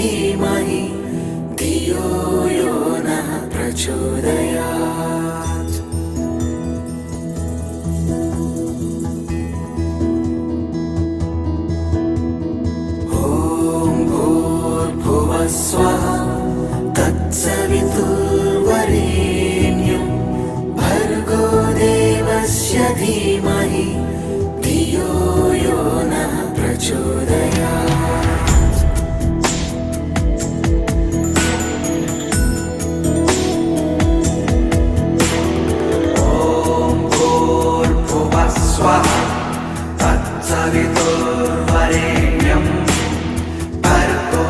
धीमहि धियो यो नः प्रचोदयात्। ॐ भूर्भुवः स्वः तत्सवितुर्वरेण्यं भर्गो देवस्य धीमहि धियो यो नः प्रचोदयात्। ॐ भूर्भुवः स्वः तत्सवितुर्वरेण्यं भर्गो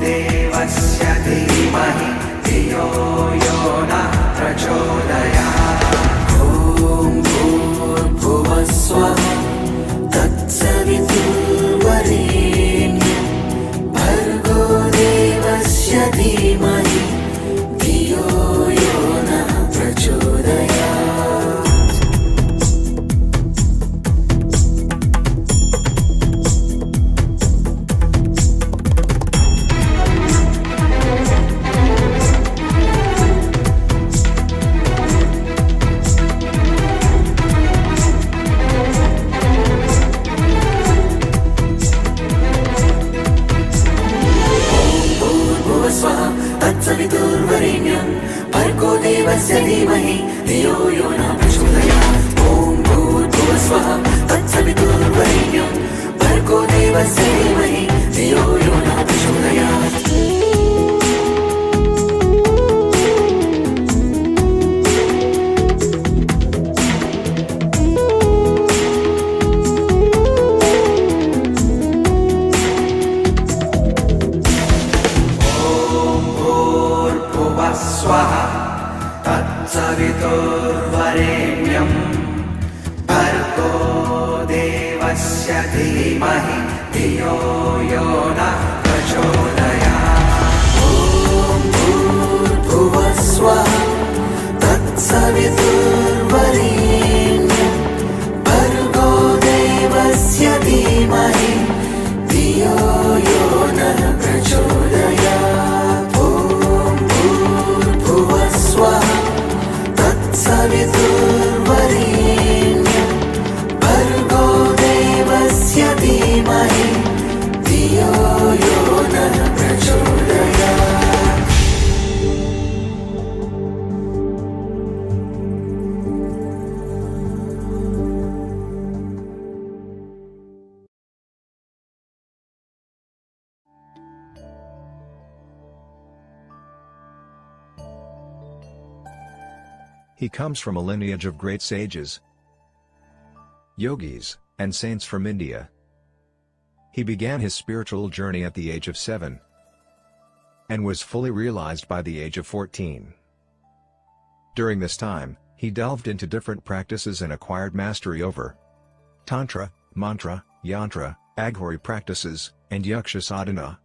देवस्य धीमहि धियो यो नः प्रचोदयात्। ॐ भूर्भुवः स्वः तत्सवितुर्वरेण्यं भर्गो देवस्य धीमहि धियो यो नः प्रचोदयात्। तत्सवितुर्वरेण्यं भर्गो देवस्य धीमहि धियो यो नः प्रचोदयात्। ॐ भूर्भुवः स्वः तत्सवितुर्वरेण्यं भर्गो देवस्य धीमहि धियो यो नः प्रचोदयात्। स्वः तत्सवितुर्वरेण्यं भर्गो देवस्य धीमहि धियो यो नः प्रचोदयात्। ॐ भूर्भुवः स्वः तत्सवितुर्वरेण्यं भर्गो देवस्य धीमहि धियो यो नः प्रचोदयात्। स्वः तत्सवितुर्वरेण्यं भर्गो देवस्य धीमहि धियो यो नः प्रचोदयात्। He comes from a lineage of great sages, yogis, and saints from India. He began his spiritual journey at the age of 7 and was fully realized by the age of 14. During this time, he delved into different practices and acquired mastery over Tantra, Mantra, Yantra, Aghori practices, and Yaksha sadhana.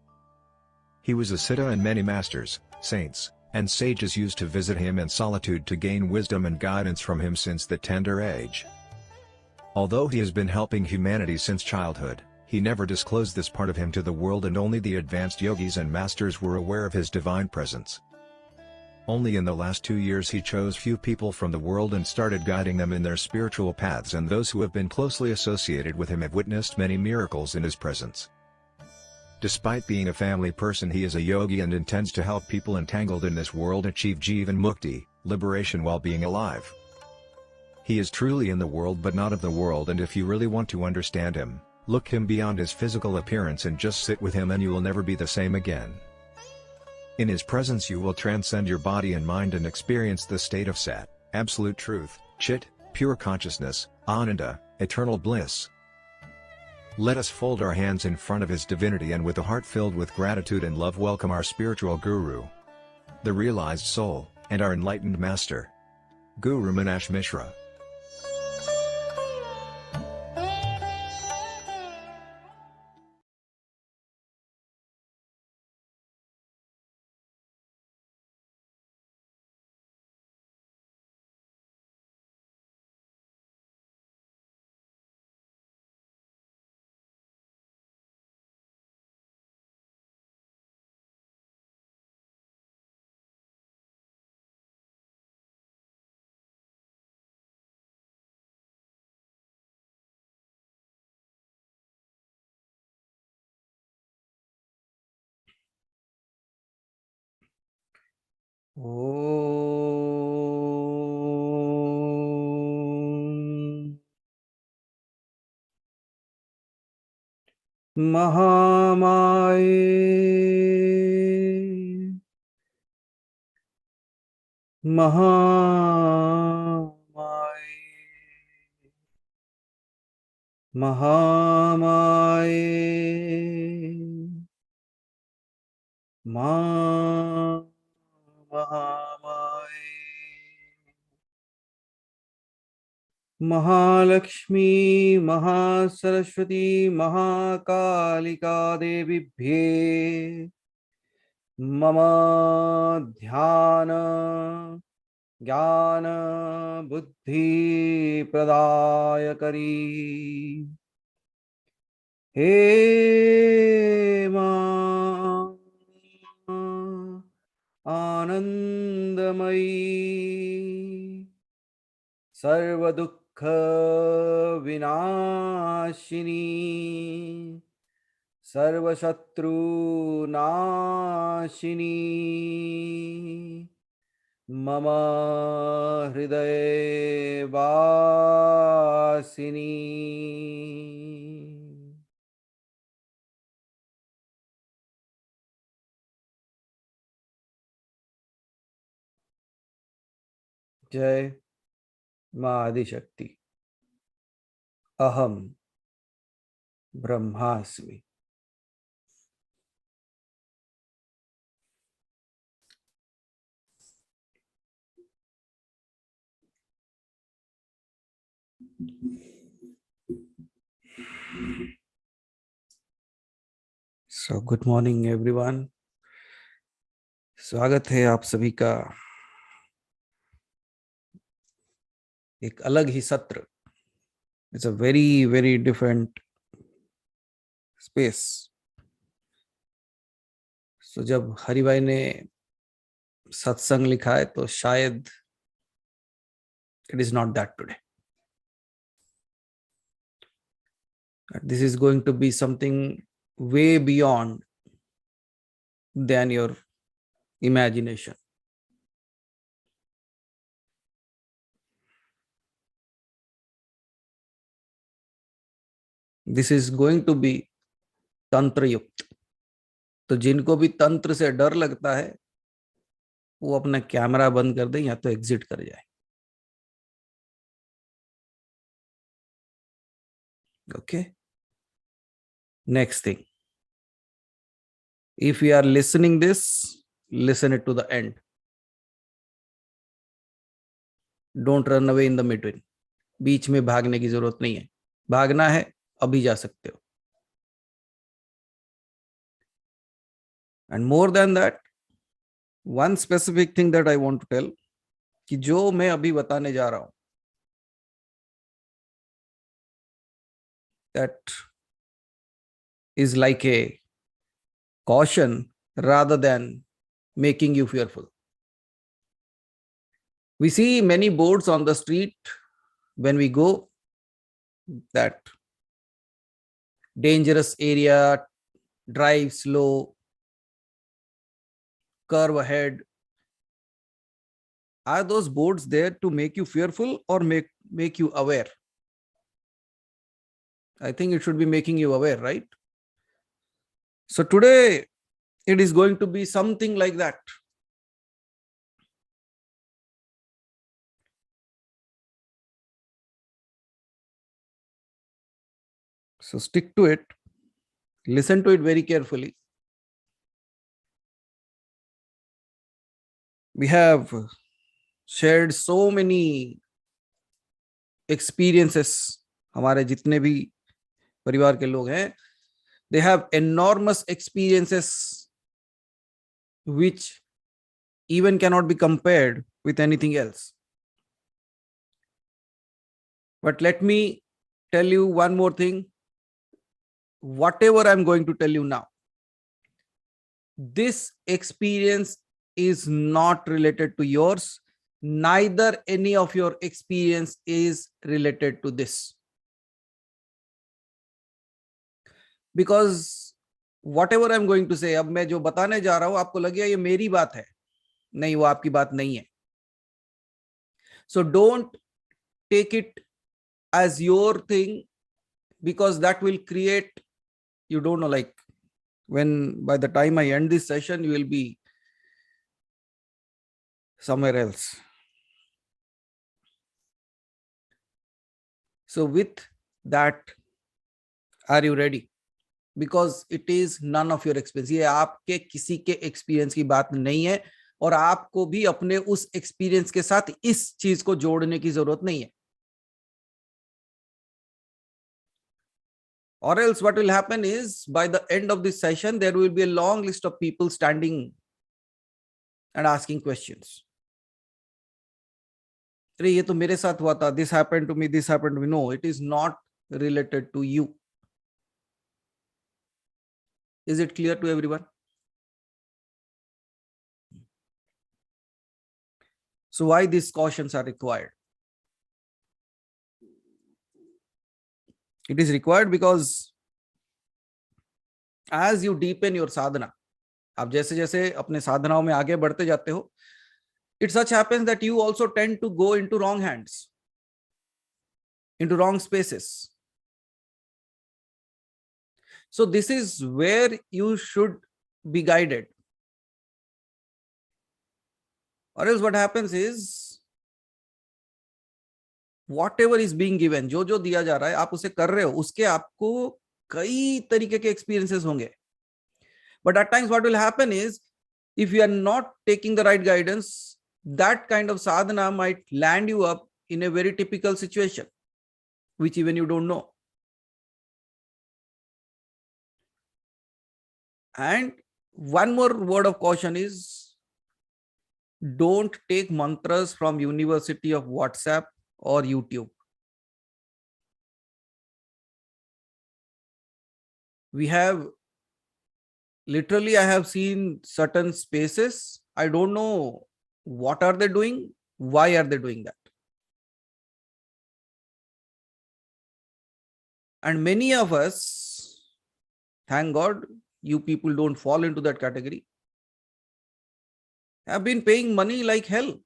He was a siddha and many masters, saints, and sages used to visit him in solitude to gain wisdom and guidance from him since the tender age. Although he has been helping humanity since childhood, he never disclosed this part of him to the world, and only the advanced yogis and masters were aware of his divine presence. Only in the last 2 years he chose few people from the world and started guiding them in their spiritual paths, and those who have been closely associated with him have witnessed many miracles in his presence. Despite being a family person, he is a yogi and intends to help people entangled in this world achieve Jivan Mukti, liberation while being alive. He is truly in the world but not of the world, and if you really want to understand him, look him beyond his physical appearance and just sit with him and you will never be the same again. In his presence you will transcend your body and mind and experience the state of Sat, absolute truth, Chit, pure consciousness, Ananda, eternal bliss. Let us fold our hands in front of his divinity and with a heart filled with gratitude and love welcome our spiritual guru, the realized soul, and our enlightened master, Guru Manash Mishra. ॐ महामाये महामाये महामाये महामाये महालक्ष्मी महासरस्वती महाकालिका देवीभ्ये मम ध्यान ज्ञान बुद्धि प्रदायकरी हे मां आनंदमयी सर्वदुःख विनाशिनी सर्वशत्रुनाशिनी मम हृदये वासिनी। जय मां आदिशक्ति। अहम ब्रह्मास्मि। So good morning everyone. स्वागत है आप सभी का एक अलग ही सत्र। It's a very very different space. So जब हरिभाई ने सत्संग लिखा है तो शायद it is not that today. This is going to be something way beyond than your imagination. This is going to be तंत्र युक्त। तो जिनको भी तंत्र से डर लगता है वो अपना कैमरा बंद कर दे या तो एग्जिट कर जाए। Okay, next thing, if you are listening this, listen it to the end. Don't run away in the between. बीच में भागने की जरूरत नहीं है। भागना है अभी जा सकते हो। And more than that, one specific thing that I want to tell कि जो मैं अभी बताने जा रहा हूं, that is like a caution rather than making you fearful. We see many boards on the street when we go, that dangerous area, drive slow, curve ahead. Are those boards there to make you fearful or make you aware? I think it should be making you aware, right? So today it is going to be something like that. So stick to it. Listen to it very carefully. We have shared so many experiences. हमारे जितने भी परिवार के लोग हैं, they have enormous experiences which even cannot be compared with anything else. But let me tell you one more thing. Whatever I'm going to tell you now, this experience is not related to yours. Neither any of your experience is related to this. Because whatever I'm going to say, अब मैं जो बताने जा रहा हूं आपको लगेगा ये मेरी बात है, नहीं, वो आपकी बात नहीं है. So don't take it as your thing, because that will create, you don't know, like when by the time I end this session, you will be somewhere else. So with that, are you ready? Because it is none of your experience. ये आपके किसी के experience की बात नहीं है, और आपको भी अपने उस एक्सपीरियंस के साथ इस चीज को जोड़ने की जरूरत नहीं है. Or else what will happen is, by the end of this session, there will be a long list of people standing and asking questions. अरे ये तो मेरे साथ हुआ था, this happened to me, this happened to me. No, it is not related to you. Is it clear to everyone? So why these cautions are required? It is required because as you deepen your sadhana, आप जैसे जैसे अपने साधनाओं में आगे बढ़ते जाते हो, it such happens that you also tend to go into wrong hands, into wrong spaces. So this is where you should be guided. Or else what happens is, whatever is being given, जो जो दिया जा रहा है, आप उसे कर रहे हो, उसके आपको कई तरीके के experiences होंगे. But at times what will happen is, if you are not taking the right guidance, that kind of sadhana might land you up in a very typical situation, which even you don't know. And one more word of caution is, don't take mantras from University of WhatsApp or YouTube. We have literally, I have seen certain spaces. I don't know what are they doing, why are they doing that. And many of us, thank God, you people don't fall into that category, have been paying money like hell.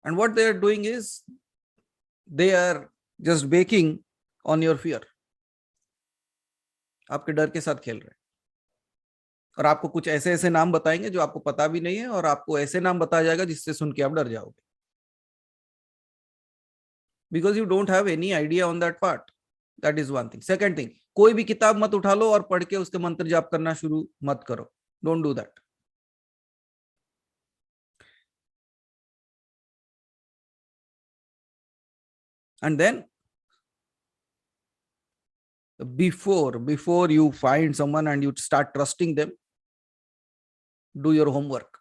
And what they are doing is, they are just baking on your fear. आपके डर के साथ खेल रहे हैं, और आपको कुछ ऐसे ऐसे नाम बताएंगे जो आपको पता भी नहीं है, और आपको ऐसे नाम बताया जाएगा जिससे सुन के आप डर जाओगे, because you don't have any idea on that part. That is one thing. Second thing, कोई भी किताब मत उठा लो और पढ़ के उसके मंत्र जाप करना शुरू मत करो. Don't do that. And then before you find someone and you start trusting them, do your homework.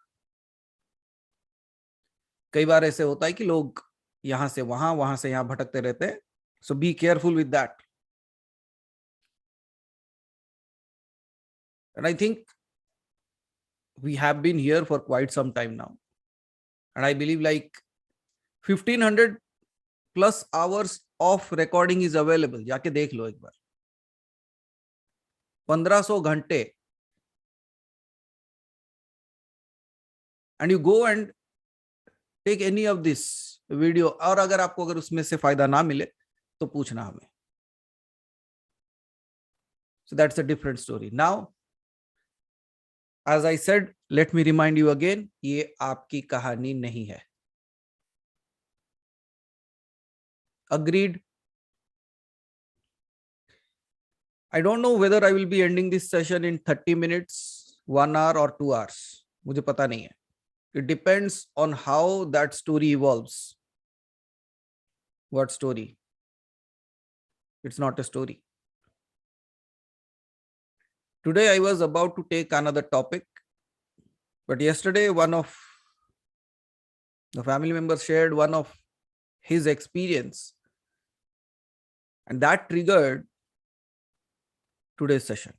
कई बार ऐसे होता है कि लोग यहां से वहां से यहां भटकते रहते हैं. So be careful with that. And I think we have been here for quite some time now, and I believe like 1500 plus hours of recording is available. जाके देख लो एक बार. 1500 घंटे. And you go and take any of this video, और अगर उसमें से फायदा ना मिले तो पूछना हमें. So that's a different story. Now, as I said, let me remind you again, ये आपकी कहानी नहीं है. Agreed? I don't know whether I will be ending this session in 30 minutes, 1 hour or 2 hours. मुझे पता नहीं है. It depends on how that story evolves. What story? It's not a story. Today I was about to take another topic, but yesterday one of the family members shared one of his experience, and that triggered today's session.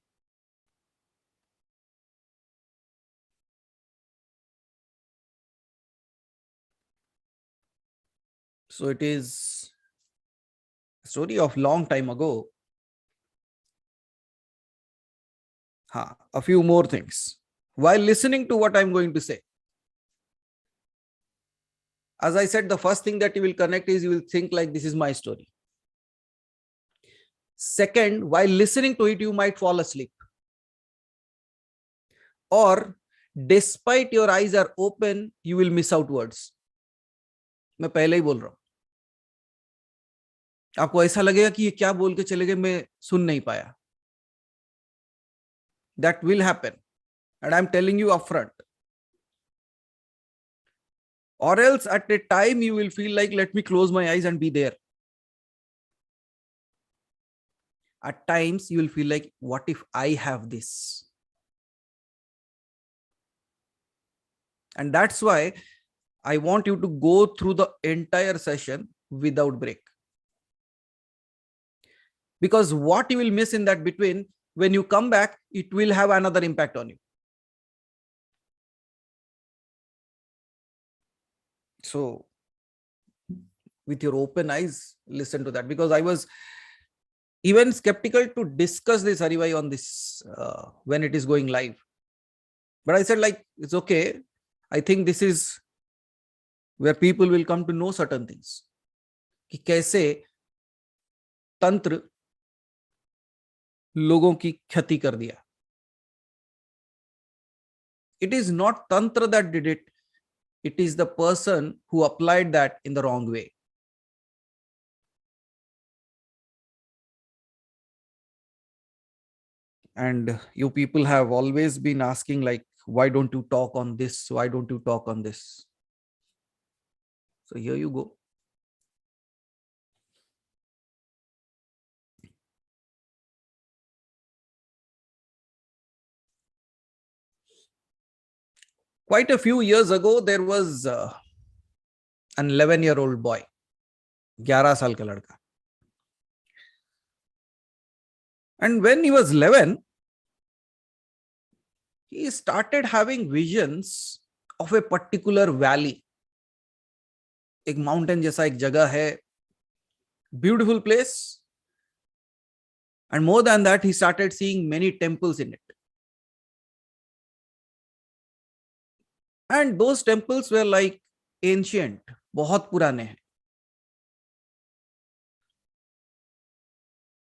So it is a story of long time ago. A few more things. While listening to what I'm going to say, as I said, the first thing that you will connect is you will think like this is my story. Second, while listening to it, you might fall asleep. Or despite your eyes are open, you will miss out words. मैं पहले ही बोल रहा हूं, आपको ऐसा लगेगा कि ये क्या बोल के चले गए, मैं सुन नहीं पाया. That will happen. And I'm telling you upfront. Or else at a time you will feel like, let me close my eyes and be there. At times you will feel like, what if I have this? And that's why I want you to go through the entire session without break. Because what you will miss in that between, when you come back, it will have another impact on you. So with your open eyes, listen to that. Because I was even skeptical to discuss this Haribhai on this when it is going live. But I said, like, it's okay. I think this is where people will come to know certain things. कि कैसे तंत्र लोगों की क्षति कर दिया. It is not tantra that did it. It is the person who applied that in the wrong way. And you people have always been asking, like, why don't you talk on this? Why don't you talk on this? So here you go. Quite a few years ago, there was an 11-year-old boy, 11 साल का लड़का. And when he was 11, he started having visions of a particular valley. एक mountain जैसा एक जगह है, beautiful place. And more than that, he started seeing many temples in it. And those temples were like ancient, बहुत पुराने हैं.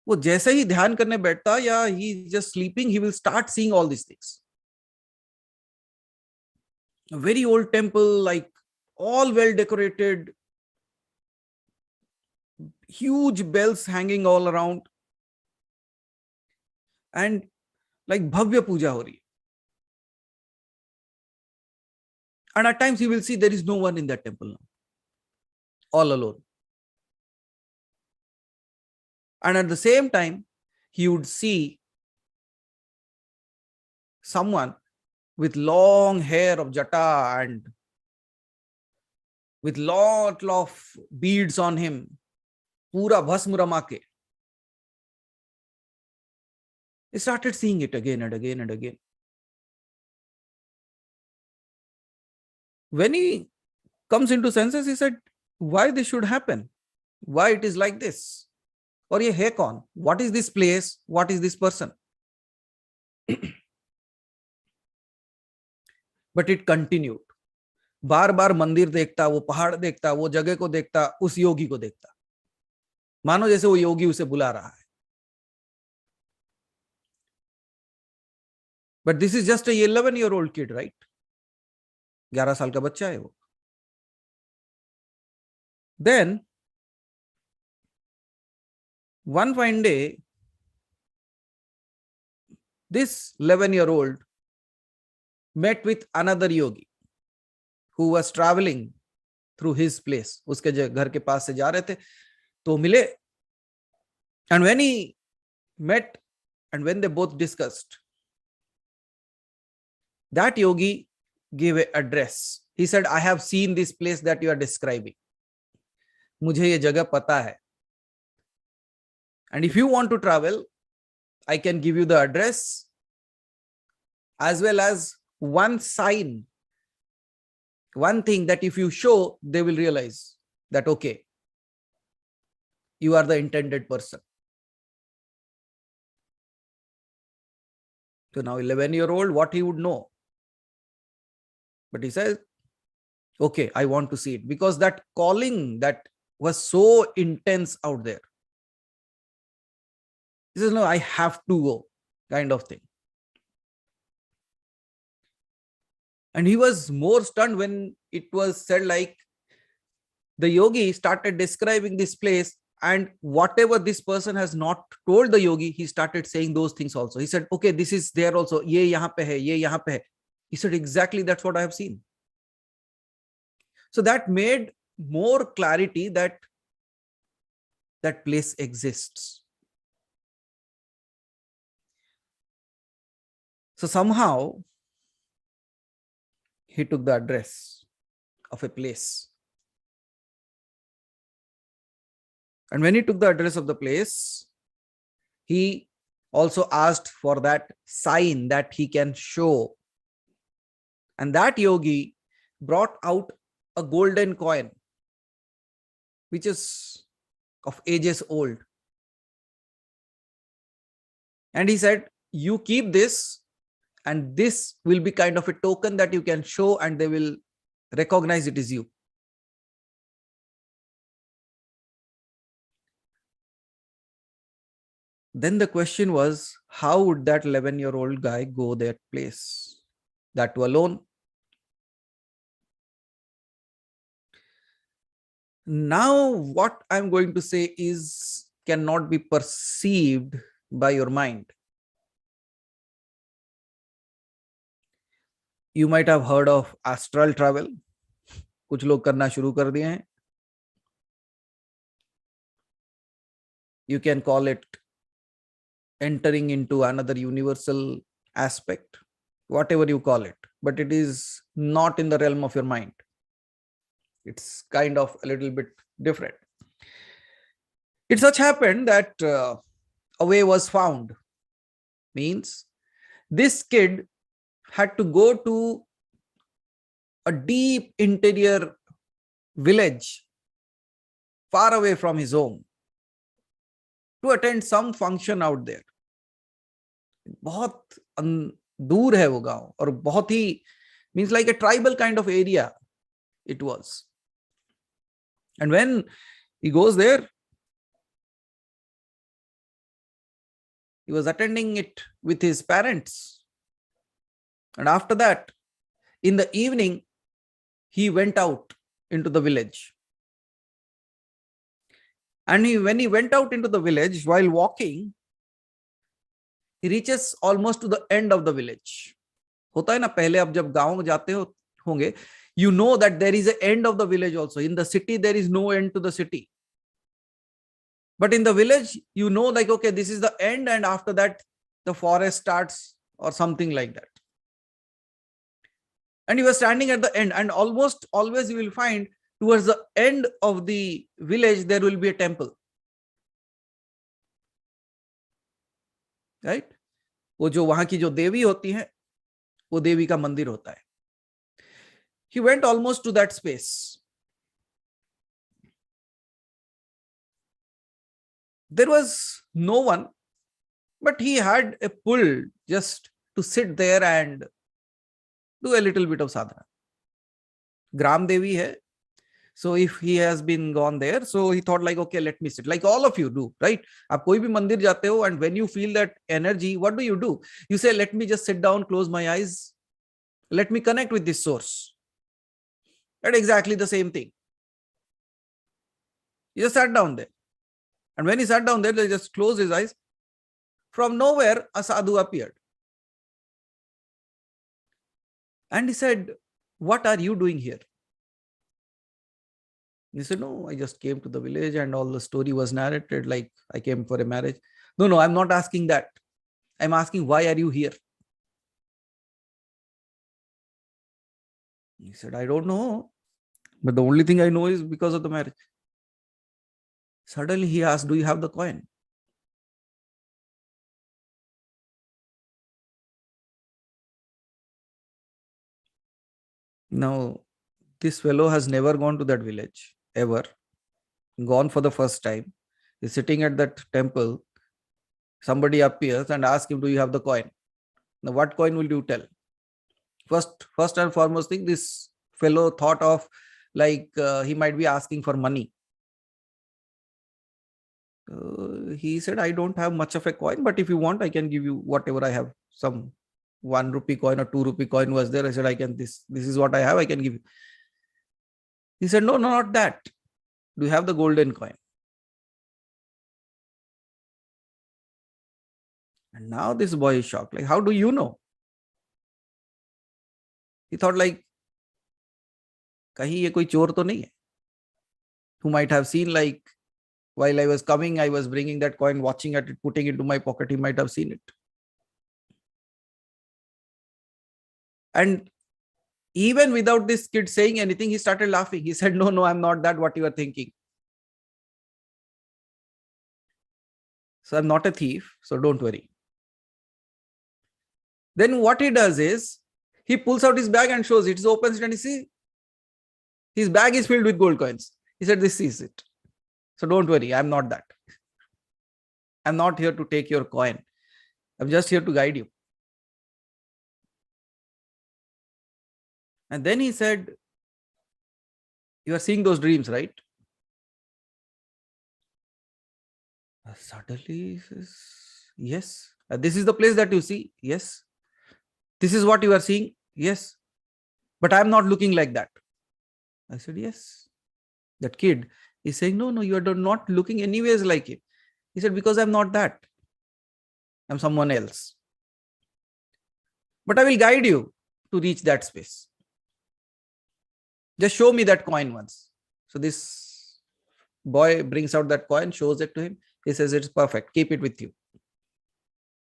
वो जैसे ही ध्यान करने बैठता या he just sleeping, he will start seeing all these things. A very old temple, like all well decorated, huge bells hanging all around, and like bhavya puja ho rahi. And at times he will see there is no one in that temple now, all alone. And at the same time, he would see someone with long hair of jata and with lot of beads on him, pura bhasm rama ke. He started seeing it again and again and again. When he comes into senses, he said, why this should happen? Why it is like this? Or ye hai kaun? What is this place? What is this person? But it continued. बार बार मंदिर देखता, वो पहाड़ देखता, वो जगह को देखता, उस योगी को देखता, मानो जैसे वो योगी उसे बुला रहा है. But this is just a 11-year-old kid, right? 11 साल का बच्चा है वो. Then one fine day, this 11-year-old met with another yogi who was traveling through his place. उसके घर के पास से जा रहे थे, तो मिले. And when he met and when they both discussed, that yogi gave an address. He said, I have seen this place that you are describing. मुझे ये जगह पता है. And if you want to travel, I can give you the address as well as one sign, one thing that if you show, they will realize that, okay, you are the intended person. So now 11-year-old, what he would know? But he says, okay, I want to see it, because that calling that was so intense out there. He says, no, I have to go, kind of thing. And he was more stunned when it was said, like, the yogi started describing this place, and whatever this person has not told the yogi, he started saying those things also. He said, okay, this is there also. Ye yahan pe hai, ye yahan pe hai. He said, exactly, that's what I have seen. So that made more clarity that that place exists. So somehow he took the address of a place. And when he took the address of the place, he also asked for that sign that he can show. And that yogi brought out a golden coin, which is of ages old. And he said, you keep this, and this will be kind of a token that you can show, and they will recognize it is you. Then the question was, how would that 11-year-old guy go that place? That too alone. Now, what I'm going to say cannot be perceived by your mind. You might have heard of astral travel. कुछ लोग करना शुरू कर दिए हैं. You can call it entering into another universal aspect, whatever you call it, but it is not in the realm of your mind. It's kind of a little bit different. It such happened that a way was found. Means this kid had to go to a deep interior village far away from his home to attend some function out there. बहुत दूर है वो गांव, और बहुत ही means like a tribal kind of area it was. And when he goes there, he was attending it with his parents. And after that, in the evening, he went out into the village. And when he went out into the village, while walking, he reaches almost to the end of the village. होता है ना, पहले आप जब गांव जाते हो होंगे, you know that there is an end of the village also. In the city, there is no end to the city. But in the village, you know, like, okay, this is the end, and after that, the forest starts or something like that. And he was standing at the end, and almost always you will find towards the end of the village, there will be a temple. Right? वो जो वहां की जो देवी होती है, वो देवी का मंदिर होता है. He went almost to that space. There was no one, but he had a pull just to sit there and do a little bit of sadhana. Gram Devi hai. So if he has been gone there, so he thought like, okay, let me sit. Like all of you do, right? आप कोई भी मंदिर जाते हो, and when you feel that energy, what do? You say, let me just sit down, close my eyes. Let me connect with this source. That's exactly the same thing. He just sat down there. And when he sat down there, he just closed his eyes. From nowhere, a sadhu appeared. And he said, what are you doing here? He said, no, I just came to the village and all the story was narrated like I came for a marriage. No, I'm not asking that. I'm asking, why are you here? He said, I don't know. But the only thing I know is because of the marriage. Suddenly he asked, do you have the coin? Now, this fellow has never gone to that village, ever. Gone for the first time. He's sitting at that temple. Somebody appears and asks him, do you have the coin? Now, what coin will you tell? First and foremost thing, this fellow thought of like he might be asking for money. He said, I don't have much of a coin, but if you want, I can give you whatever I have. Some 1 rupee coin or 2 rupee coin was there. I said, this is what I have, I can give you. He said, no, not that. Do you have the golden coin? And now this boy is shocked. Like, how do you know? He thought like, kahi ye koi chor to nahi hai? Who might have seen like, while I was coming, I was bringing that coin, watching at it, putting it into my pocket. He might have seen it. And even without this kid saying anything, he started laughing. He said, no, I'm not that what you are thinking. So I'm not a thief, so don't worry. Then what he does is, he pulls out his bag and shows it. He opens it and you see, his bag is filled with gold coins. He said, this is it. So don't worry, I'm not that. I'm not here to take your coin. I'm just here to guide you. And then he said, you are seeing those dreams, right? Suddenly he says, yes. This is the place that you see. Yes. This is what you are seeing. Yes. But I'm not looking like that. I said, yes. That kid is saying, no, you are not looking anyways like it. He said, because I'm not that. I'm someone else. But I will guide you to reach that space. Just show me that coin once. So this boy brings out that coin, shows it to him. He says, it's perfect. Keep it with you.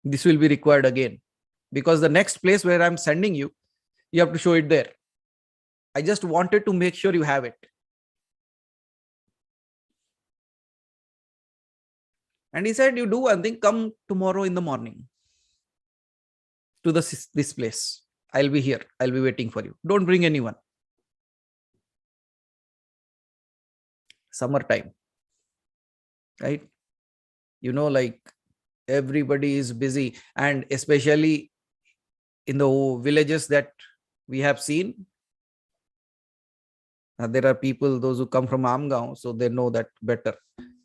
This will be required again. Because the next place where I'm sending you, you have to show it there. I just wanted to make sure you have it. And he said, you do one thing, come tomorrow in the morning to this place. I'll be here. I'll be waiting for you. Don't bring anyone. Summertime, right? You know, like everybody is busy, and especially in the villages that we have seen, there are people, those who come from Amgaon, so they know that better.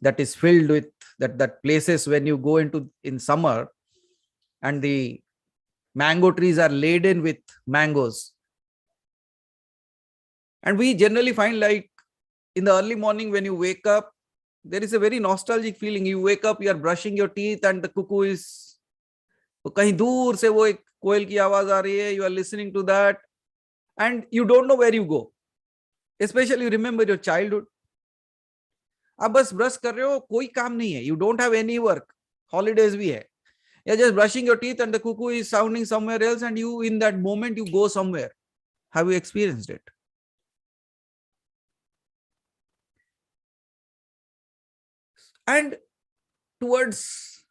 That is filled with that places when you go into in summer, and the mango trees are laden with mangoes. And we generally find like in the early morning when you wake up, there is a very nostalgic feeling. You wake up, you are brushing your teeth, and the cuckoo is kahin dur se wo ek koel ki awaaz aa rahi hai. You are listening to that, and you don't know where you go. Especially you remember your childhood. आप बस brush कर रहे हो, कोई काम नहीं है. You don't have any work. Holidays भी है. You're just brushing your teeth and the cuckoo is sounding somewhere else, and you in that moment you go somewhere. Have you experienced it? And towards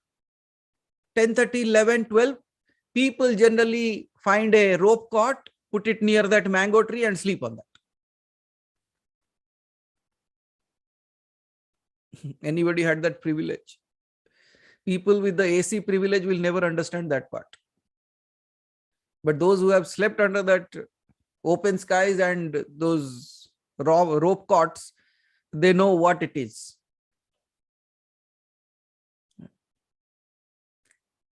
10:30, 11, 12, people generally find a rope caught, put it near that mango tree and sleep on that. Anybody had that privilege? People with the AC privilege will never understand that part. But those who have slept under that open skies and those rope cots, they know what it is.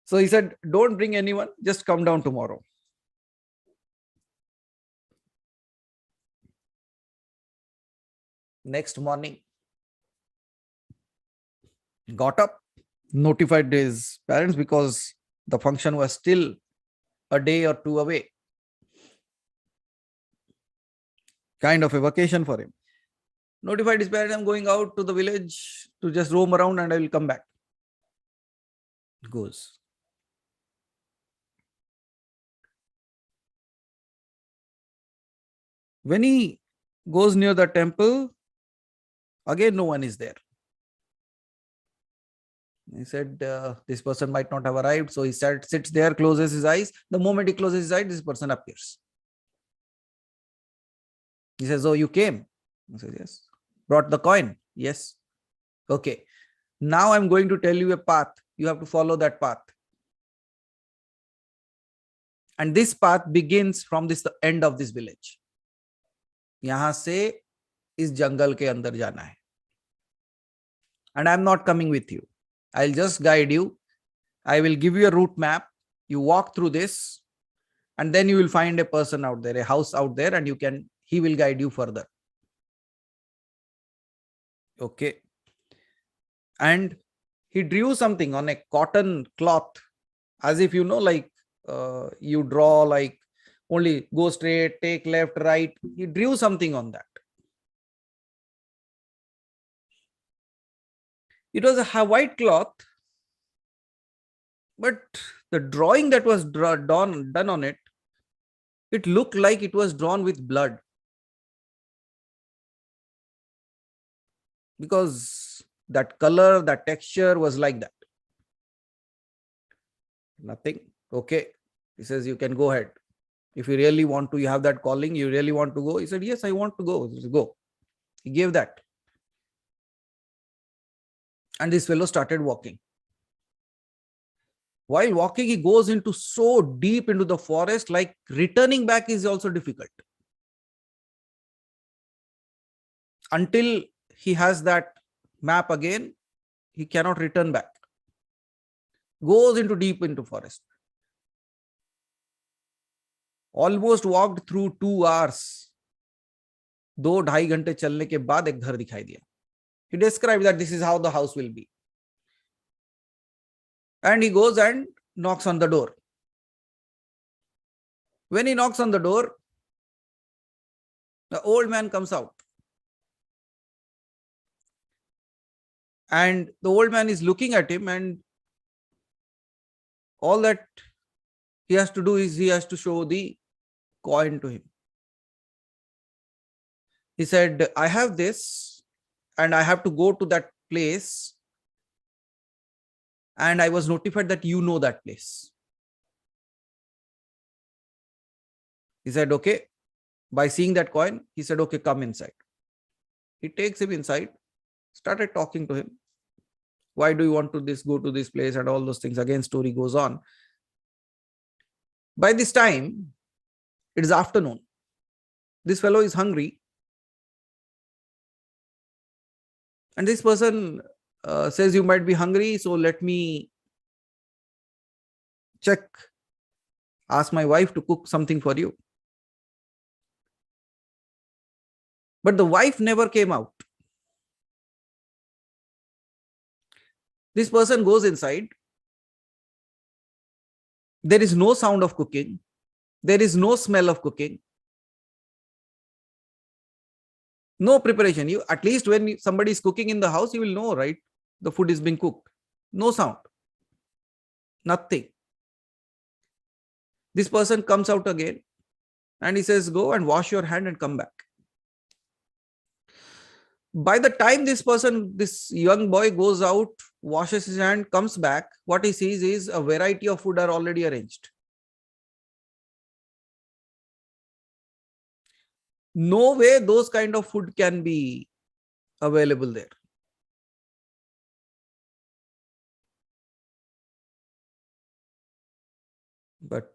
So he said, don't bring anyone, just come down tomorrow. Next morning, got up, notified his parents because the function was still a day or two away. Kind of a vacation for him. Notified his parents, I'm going out to the village to just roam around and I will come back. Goes. When he goes near the temple, again no one is there. He said, this person might not have arrived. So he sits there, closes his eyes. The moment he closes his eyes, this person appears. He says, oh, you came? He says, yes. Brought the coin? Yes. Okay. Now I'm going to tell you a path. You have to follow that path. And this path begins from this the end of this village. यहां से इस जंगल के अंदर जाना है. And I'm not coming with you. I'll just guide you. I will give you a route map. You walk through this, and then you will find a person out there, a house out there, and he will guide you further. Okay. And he drew something on a cotton cloth, as if, like you draw, like only go straight, take left, right. He drew something on that. It was a white cloth, but the drawing that was done on it, it looked like it was drawn with blood. Because that color, that texture was like that. Nothing. Okay. He says, you can go ahead. If you really want to, you have that calling, you really want to go. He said, yes, I want to go. He said, go. He gave that. And this fellow started walking. While walking, he goes into so deep into the forest, like returning back is also difficult. Until he has that map again, he cannot return back. Goes into deep into forest. Almost walked through 2 hours. 2-2.5 घंटे चलने के बाद एक घर दिखाई दिया. He described that this is how the house will be. And he goes and knocks on the door. When he knocks on the door, the old man comes out. And the old man is looking at him, and all that he has to do is he has to show the coin to him. He said, I have this and I have to go to that place, and I was notified that you know that place. He said, okay. By seeing that coin, he said, okay, come inside. He takes him inside, started talking to him. Why do you want to go to this place and all those things? Again, story goes on. By this time, it is afternoon. This fellow is hungry. And this person says, you might be hungry, so let me check. Ask my wife to cook something for you. But the wife never came out. This person goes inside. There is no sound of cooking. There is no smell of cooking. No preparation. You, at least when somebody is cooking in the house, you will know, right? The food is being cooked. No sound. Nothing. This person comes out again and he says, go and wash your hand and come back. By the time this young boy goes out, washes his hand, comes back, what he sees is a variety of food are already arranged. No way those kind of food can be available there. But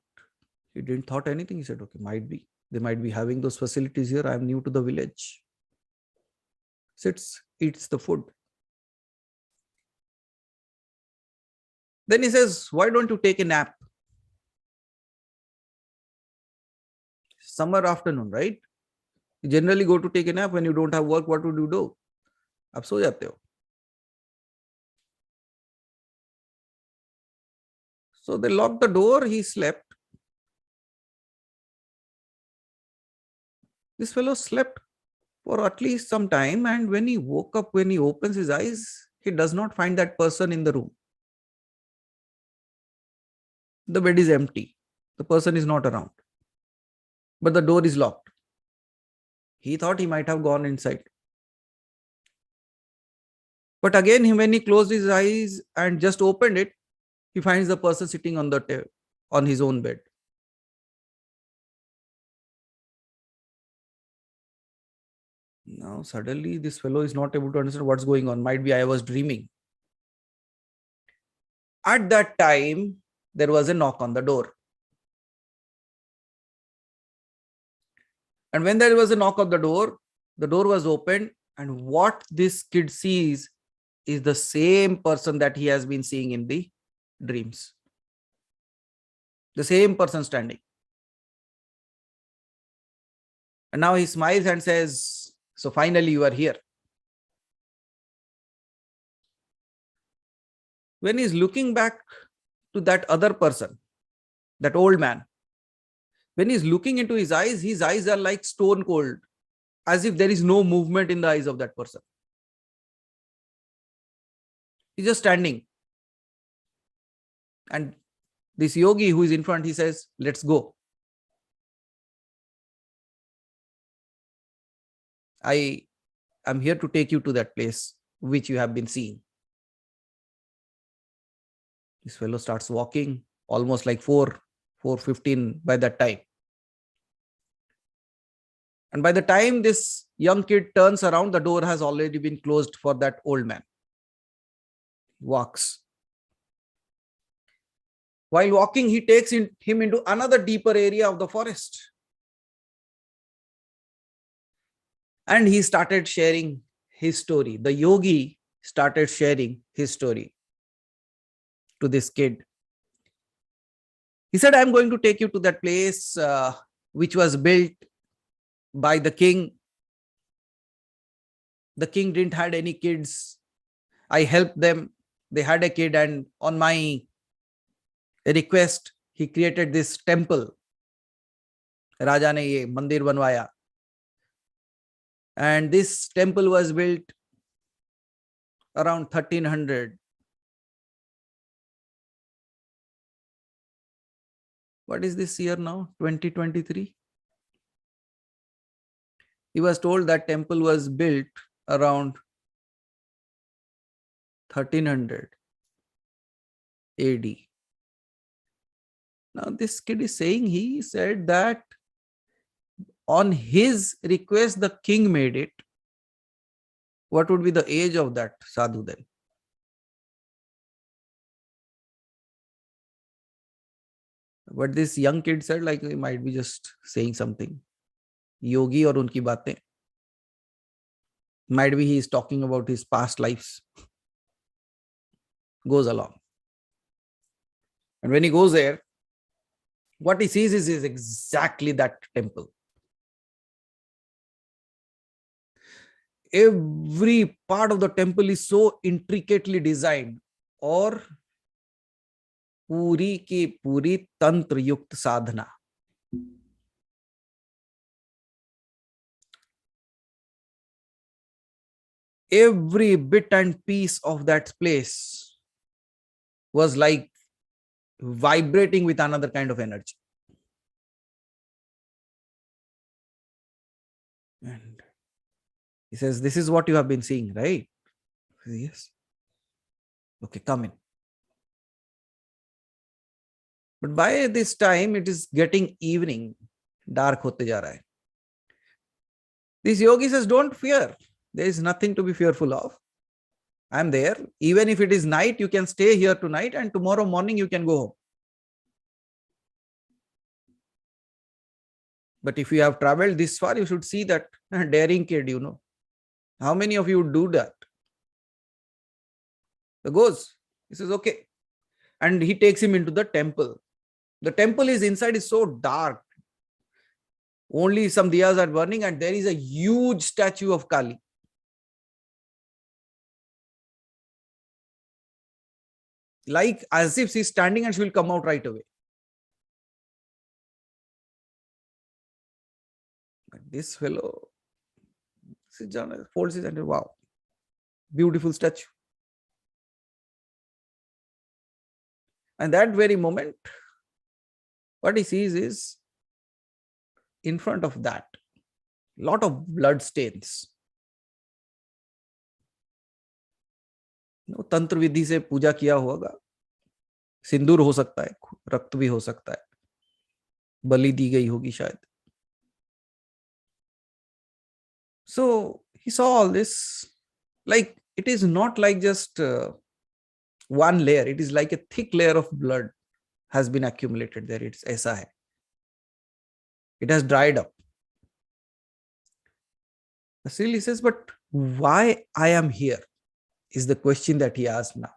he didn't thought anything. He said, okay, might be. They might be having those facilities here. I am new to the village. Sits, eats the food. Then he says, why don't you take a nap? Summer afternoon, right? You generally go to take a nap when you don't have work. What would you do? आप सो जाते हो. So they locked the door. He slept. This fellow slept for at least some time, and when he woke up, when he opens his eyes, he does not find that person in the room. The bed is empty. The person is not around. But the door is locked. He thought he might have gone inside. But again, when he closed his eyes and just opened it, he finds the person sitting on his own bed. Now, suddenly, this fellow is not able to understand what's going on. Might be I was dreaming. At that time, there was a knock on the door. And when there was a knock on the door was opened, and what this kid sees is the same person that he has been seeing in the dreams. The same person standing. And now he smiles and says, so finally you are here. When he's looking back to that other person, that old man, when he's looking into his eyes are like stone cold, as if there is no movement in the eyes of that person. He's just standing. And this yogi who is in front, he says, let's go. I am here to take you to that place which you have been seeing. This fellow starts walking, almost like 4:15 by that time. And by the time this young kid turns around, the door has already been closed for that old man. He walks. While walking, he takes him into another deeper area of the forest. And he started sharing his story. The yogi started sharing his story to this kid. He said, I'm going to take you to that place which was built by the king. The king didn't had any kids. I helped them. They had a kid, and on my request, he created this temple. Raja ne ye mandir banwaya. And this temple was built around 1300. What is this year now? 2023. He was told that temple was built around 1300 AD. Now this kid is saying, he said that on his request, the king made it. What would be the age of that sadhu then? But this young kid said, like, he might be just saying something. Yogi or unki baatein. Might be he is talking about his past lives. Goes along. And when he goes there, what he sees is exactly that temple. Every part of the temple is so intricately designed, और पूरी की पूरी तंत्र युक्त साधना. Every bit and piece of that place was like vibrating with another kind of energy. And he says, this is what you have been seeing, right? Yes. Okay, come in. But by this time, it is getting evening. Dark hote ja raha hai. This yogi says, don't fear. There is nothing to be fearful of. I am there. Even if it is night, you can stay here tonight, and tomorrow morning you can go home. But if you have traveled this far, you should see that daring kid, you know. How many of you would do that? He goes. He says, okay. And he takes him into the temple. The temple is inside is so dark. Only some diyas are burning, and there is a huge statue of Kali. Like as if she's standing and she will come out right away. But this fellow sits down, folds his hand, wow, beautiful statue. And that very moment, what he sees is, in front of that, lot of blood stains. तंत्र विधि से पूजा किया होगा. सिंदूर हो सकता है, रक्त भी हो सकता है, बलि दी गई होगी शायद. So he saw all this. Like, it is not like just one layer. It is like a thick layer of blood has been accumulated there. It's aisa hai. It has dried up. Still he says, but why I am here is the question that he asked now.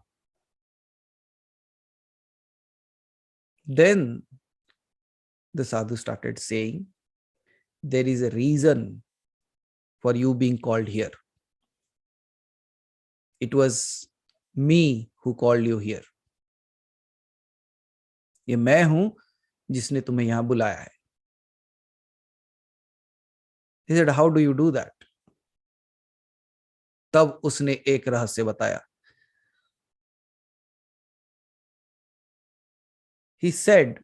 Then the sadhu started saying, there is a reason for you being called here. It was me who called you here. ये मैं हूं जिसने तुम्हें यहां बुलाया है. He said, how do you do that? तब उसने एक रहस्य बताया. He said,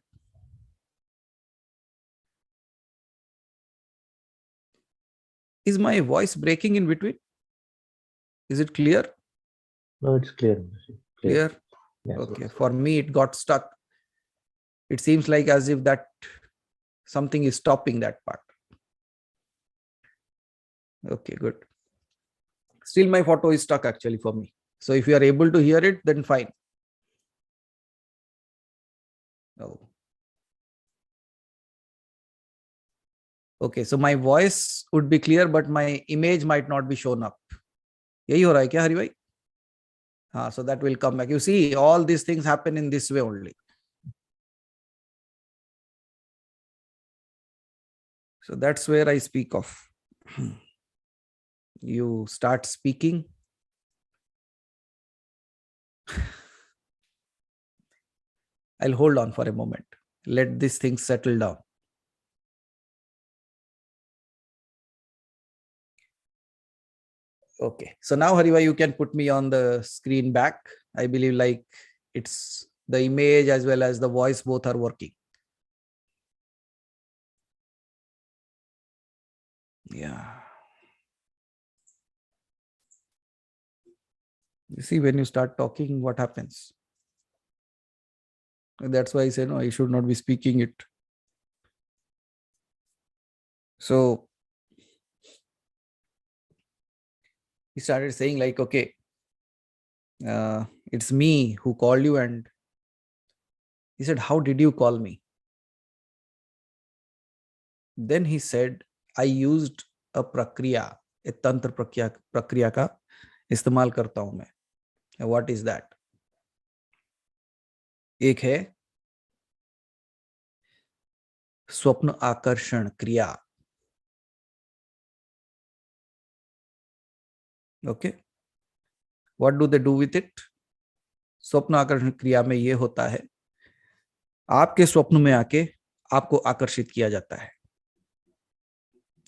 is my voice breaking in between? Is it clear? No, it's clear. Clear? Yes. Okay. For me, it got stuck. It seems like as if that something is stopping that part. Okay, good. Still, my photo is stuck actually for me. So if you are able to hear it, then fine. Oh. Okay, so my voice would be clear, but my image might not be shown up. यही हो रहा है क्या हरि भाई? हाँ, so that will come back. You see, all these things happen in this way only. So that's where I speak of. You start speaking. I'll hold on for a moment. Let this thing settle down. Okay. So now, Hariva, you can put me on the screen back. I believe like it's the image as well as the voice, both are working. Yeah. You see, when you start talking, what happens? That's why I say, no, I should not be speaking it. So he started saying like, okay, it's me who called you. And he said, how did you call me? Then he said, I used a prakriya, a tantra prakriya का इस्तेमाल करता हूं मैं. What is that? एक है स्वप्न आकर्षण क्रिया. Okay. What do they do with it? स्वप्न आकर्षण क्रिया में ये होता है, आपके स्वप्न में आके आपको आकर्षित किया जाता है.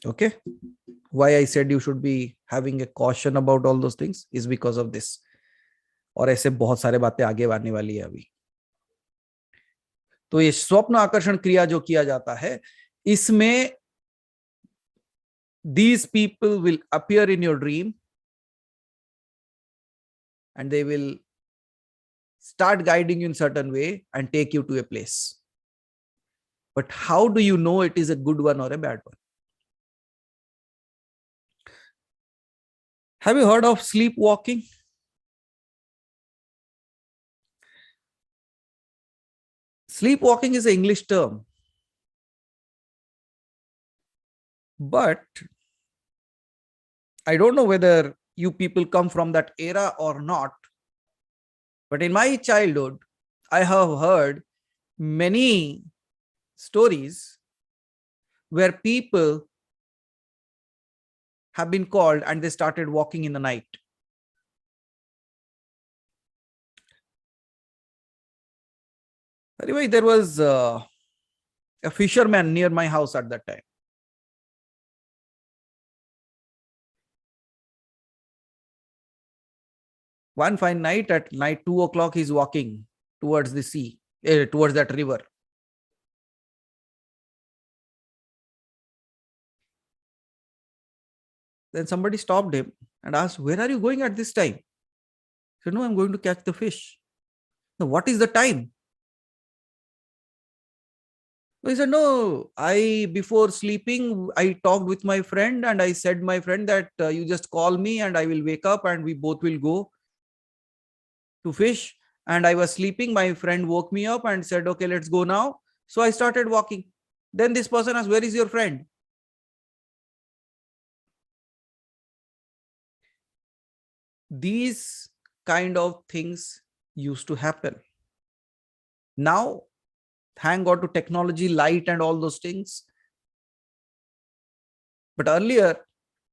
Okay. Why I said you should be having a caution about all those things is because of this. और ऐसे बहुत सारे बातें आगे आने वाली है अभी. तो ये स्वप्न आकर्षण क्रिया जो किया जाता है, इसमें these people will appear in your dream and they will start guiding you in certain way and take you to a place. But how do you know it is a good one or a bad one? Have you heard of sleepwalking? Sleepwalking is an English term. But I don't know whether you people come from that era or not. But in my childhood, I have heard many stories where people have been called and they started walking in the night. Anyway, there was a fisherman near my house at that time. One fine night, at night 2 o'clock, he's walking towards the sea, towards that river. Then somebody stopped him and asked, where are you going at this time? He said, no, I'm going to catch the fish. So what is the time? So he said, no, before sleeping, I talked with my friend and I said my friend that you just call me and I will wake up and we both will go to fish. And I was sleeping. My friend woke me up and said, okay, let's go now. So I started walking. Then this person asked, where is your friend? these kind of things used to happen. Now, thank God to technology, light and all those things. But earlier,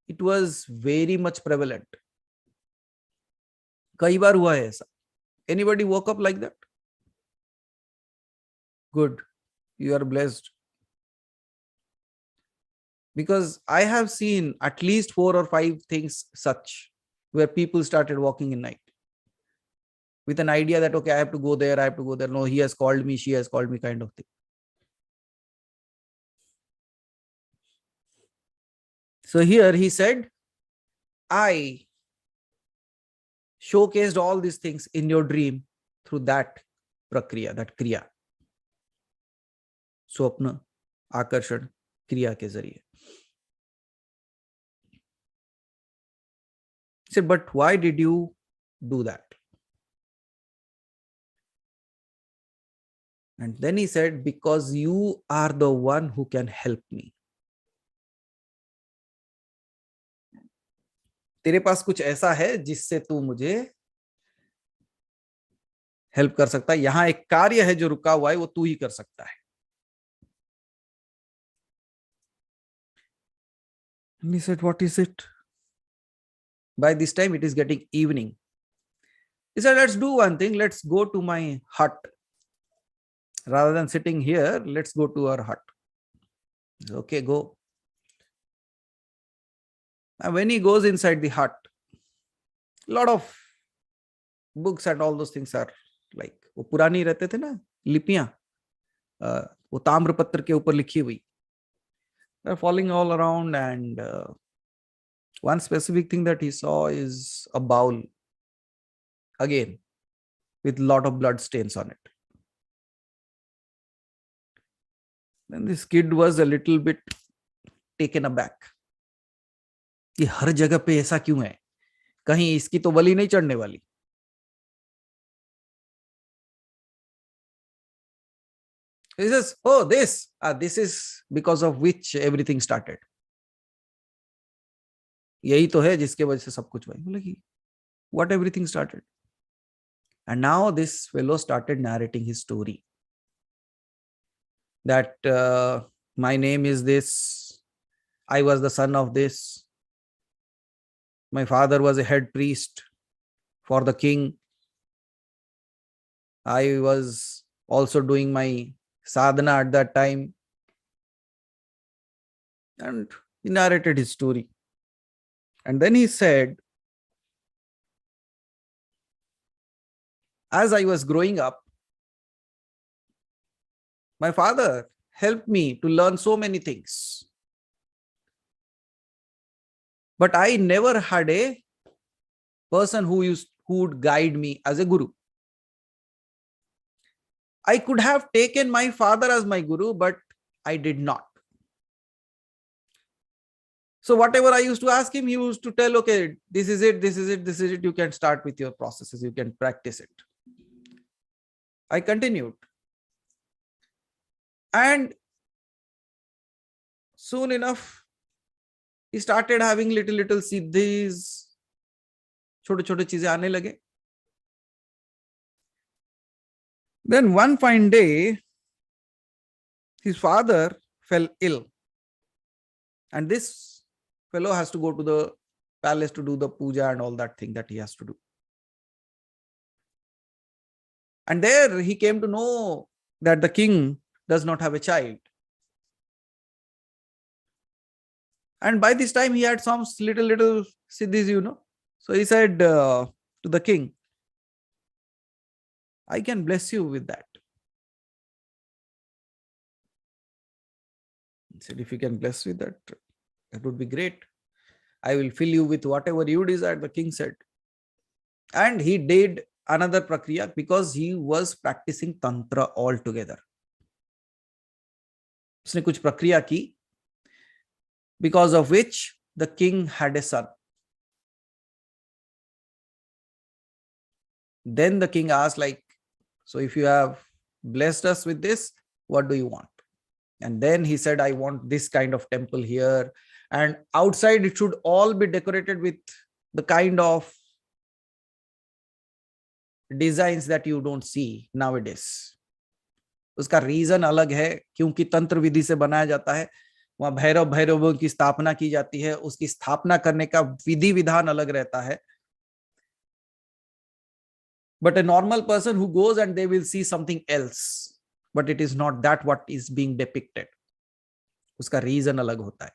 it was very much prevalent. कई बार हुआ है ऐसा. Anybody woke up like that? Good. You are blessed. Because I have seen at least 4 or 5 things such where people started walking in night with an idea that, okay, I have to go there, I have to go there. No, he has called me, she has called me, kind of thing. So here he said, I showcased all these things in your dream through that prakriya, that kriya. स्वप्न आकर्षण क्रिया के जरिए. He said, but why did you do that? And then he said, because you are the one who can help me. तेरे पास कुछ ऐसा है जिससे तू मुझे हेल्प कर सकता है. यहां एक कार्य है जो रुका हुआ है, वो तू ही कर सकता है. And he said, what is it? By this time, it is getting evening. He said, let's do one thing. Let's go to my hut. Rather than sitting here, let's go to our hut. Said, okay, go. And when he goes inside the hut, a lot of books and all those things are like, वो पुरानी रहते थे ना लिपियां, वो ताम्रपत्र के ऊपर लिखी हुई. They're falling all around, and one specific thing that he saw is a bowl, again, with a lot of blood stains on it. Then this kid was a little bit taken aback. कि हर जगह पे ऐसा क्यों है? कहीं इसकी तो बलि नहीं चढ़ने वाली. He says, oh, this is because of which everything started. यही तो है जिसके वजह से सब कुछ हुआ. बोले कि what everything started? And now this fellow started narrating his story. That my name is this. I was the son of this. My father was a head priest for the king. I was also doing my sadhana at that time. And he narrated his story. And then he said, as I was growing up, my father helped me to learn so many things. But I never had a person who would guide me as a guru. I could have taken my father as my guru, but I did not. So whatever I used to ask him, he used to tell, okay, this is it, this is it, this is it. You can start with your processes. You can practice it. I continued. And soon enough, he started having little siddhis. छोटे छोटे चीजें आने लगे. Then one fine day, his father fell ill. And this fellow has to go to the palace to do the puja and all that thing that he has to do. And there he came to know that the king does not have a child. And by this time he had some little siddhis, So he said to the king, I can bless you with that. He said, if you can bless with that, that would be great. I will fill you with whatever you desire, the king said. And he did another prakriya because he was practicing tantra altogether. उसने कुछ प्रक्रिया की, because of which the king had a son. Then the king asked, so if you have blessed us with this, what do you want? And then he said, I want this kind of temple here. And outside it should all be decorated with the kind of designs that you don't see nowadays. उसका reason अलग है, क्योंकि तंत्र विधि से बनाया जाता है, वहां भैरवों की स्थापना की जाती है, उसकी स्थापना करने का विधि विधान अलग रहता है. But a normal person who goes and they will see something else, but it is not that what is being depicted. उसका रीजन अलग होता है.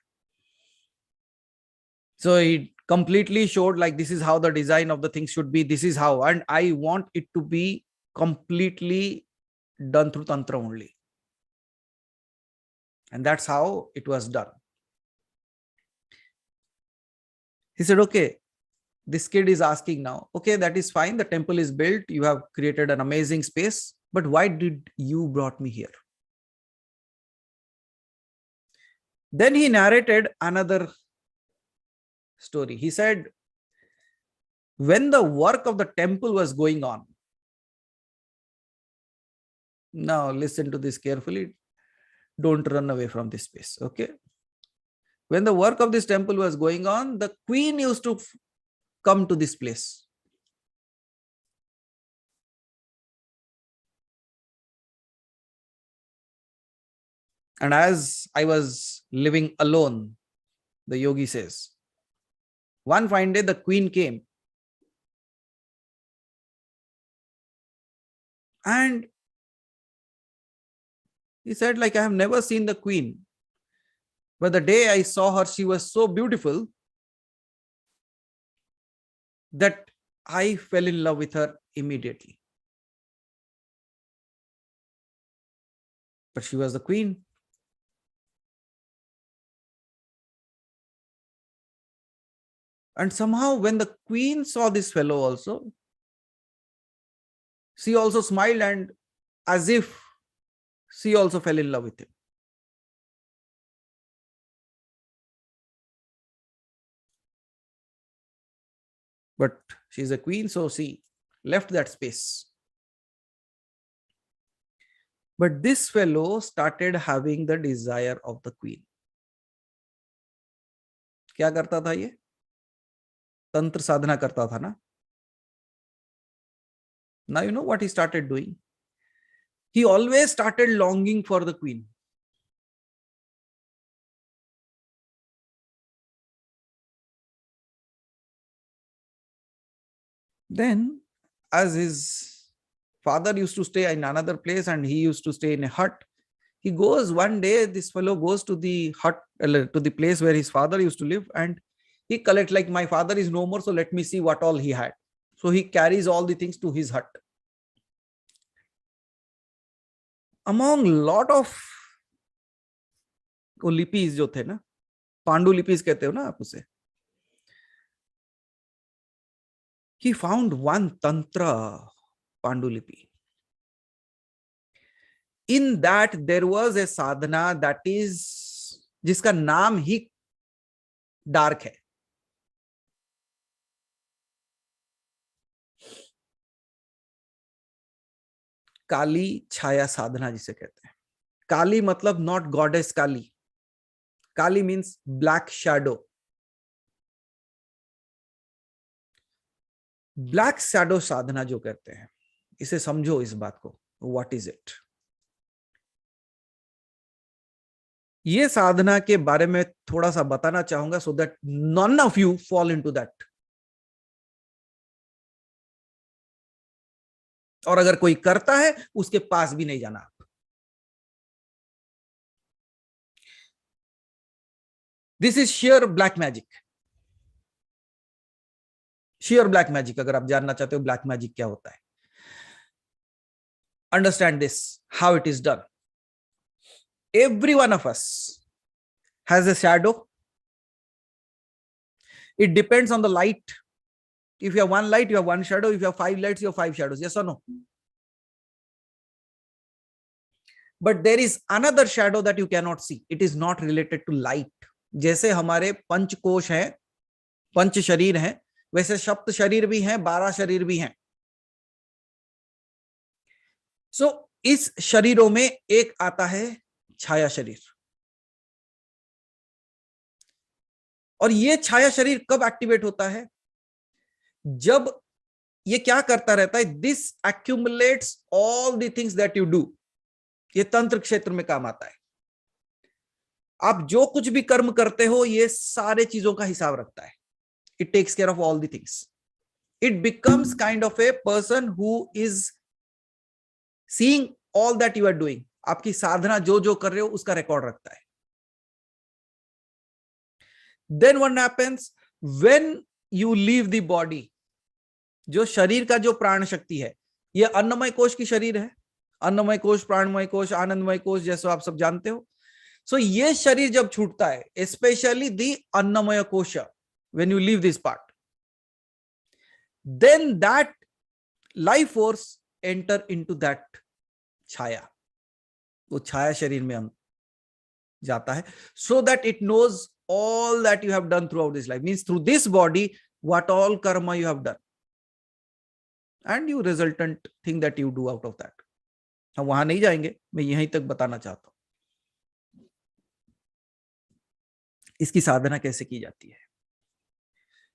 So it completely showed like this is how the design of the thing should be, this is how, and I want it to be completely done through tantra only. And that's how it was done. He said, okay, this kid is asking now, okay, that is fine, the temple is built, you have created an amazing space, but why did you brought me here? Then he narrated another story. He said, when the work of the temple was going on, now listen to this carefully, don't run away from this space, okay? When the work of this temple was going on, the queen used to come to this place. And as I was living alone, the yogi says, one fine day the queen came and he said, like, I have never seen the queen, but the day I saw her, she was so beautiful that I fell in love with her immediately. But she was the queen. And somehow when the queen saw this fellow also, she also smiled and as if she also fell in love with him. But she's a queen, so she left that space. But this fellow started having the desire of the queen. क्या करता था ये? तंत्र साधना करता था ना? Now you know what he started doing? He always started longing for the queen. Then, as his father used to stay in another place and he used to stay in a hut, he goes one day, this fellow goes to the hut, to the place where his father used to live, and he collects, like, my father is no more, so let me see what all he had. So he carries all the things to his hut. Among lot of लिपीज जो थे ना, पांडुलिपीज कहते हो ना आप उसे, he found one tantra Pandulipi. In that there was a sadhana that is, जिसका नाम ही डार्क है. काली छाया साधना जिसे कहते हैं. काली मतलब not goddess Kali. Kali means black shadow. Black shadow साधना जो कहते हैं, इसे समझो इस बात को, व्हाट इज इट. ये साधना के बारे में थोड़ा सा बताना चाहूंगा, so that none of you fall into that. और अगर कोई करता है उसके पास भी नहीं जाना आप. This is share black magic. Share black magic. अगर आप जानना चाहते हो ब्लैक मैजिक क्या होता है, understand this, how it is done. Every one of us has a shadow. It depends on the light. If you have one light, you have one shadow. If you have 5 lights, you have 5 shadows. Yes or no? But there is another shadow that you cannot see. It is not related to light. जैसे हमारे पंचकोश हैं, पंच शरीर हैं, वैसे सप्त शरीर भी हैं, 12 शरीर भी हैं. So इस शरीरों में एक आता है छाया शरीर. और ये छाया शरीर कब एक्टिवेट होता है? जब ये क्या करता रहता है? This accumulates all the things that you do. ये तंत्र क्षेत्र में काम आता है। आप जो कुछ भी कर्म करते हो, ये सारे चीजों का हिसाब रखता है। It takes care of all the things. It becomes kind of a person who is seeing all that you are doing. आपकी साधना जो जो कर रहे हो उसका रिकॉर्ड रखता है। Then what happens when you leave the body? जो शरीर का जो प्राण शक्ति है, ये अन्नमय कोश की शरीर है। अन्नमय कोश, प्राणमय कोश, आनंदमय कोश, जैसे आप सब जानते हो। सो ये शरीर जब छूटता है, specially the annamaya kosha, when you leave this part, then that life force enter into that chhaya. वो छाया शरीर में हम जाता है, so that it knows all that you have done throughout this life, means through this body what all karma you have done and you resultant thing that you do out of that. हम वहां नहीं जाएंगे, मैं यहीं तक बताना चाहता हूं इसकी साधना कैसे की जाती है।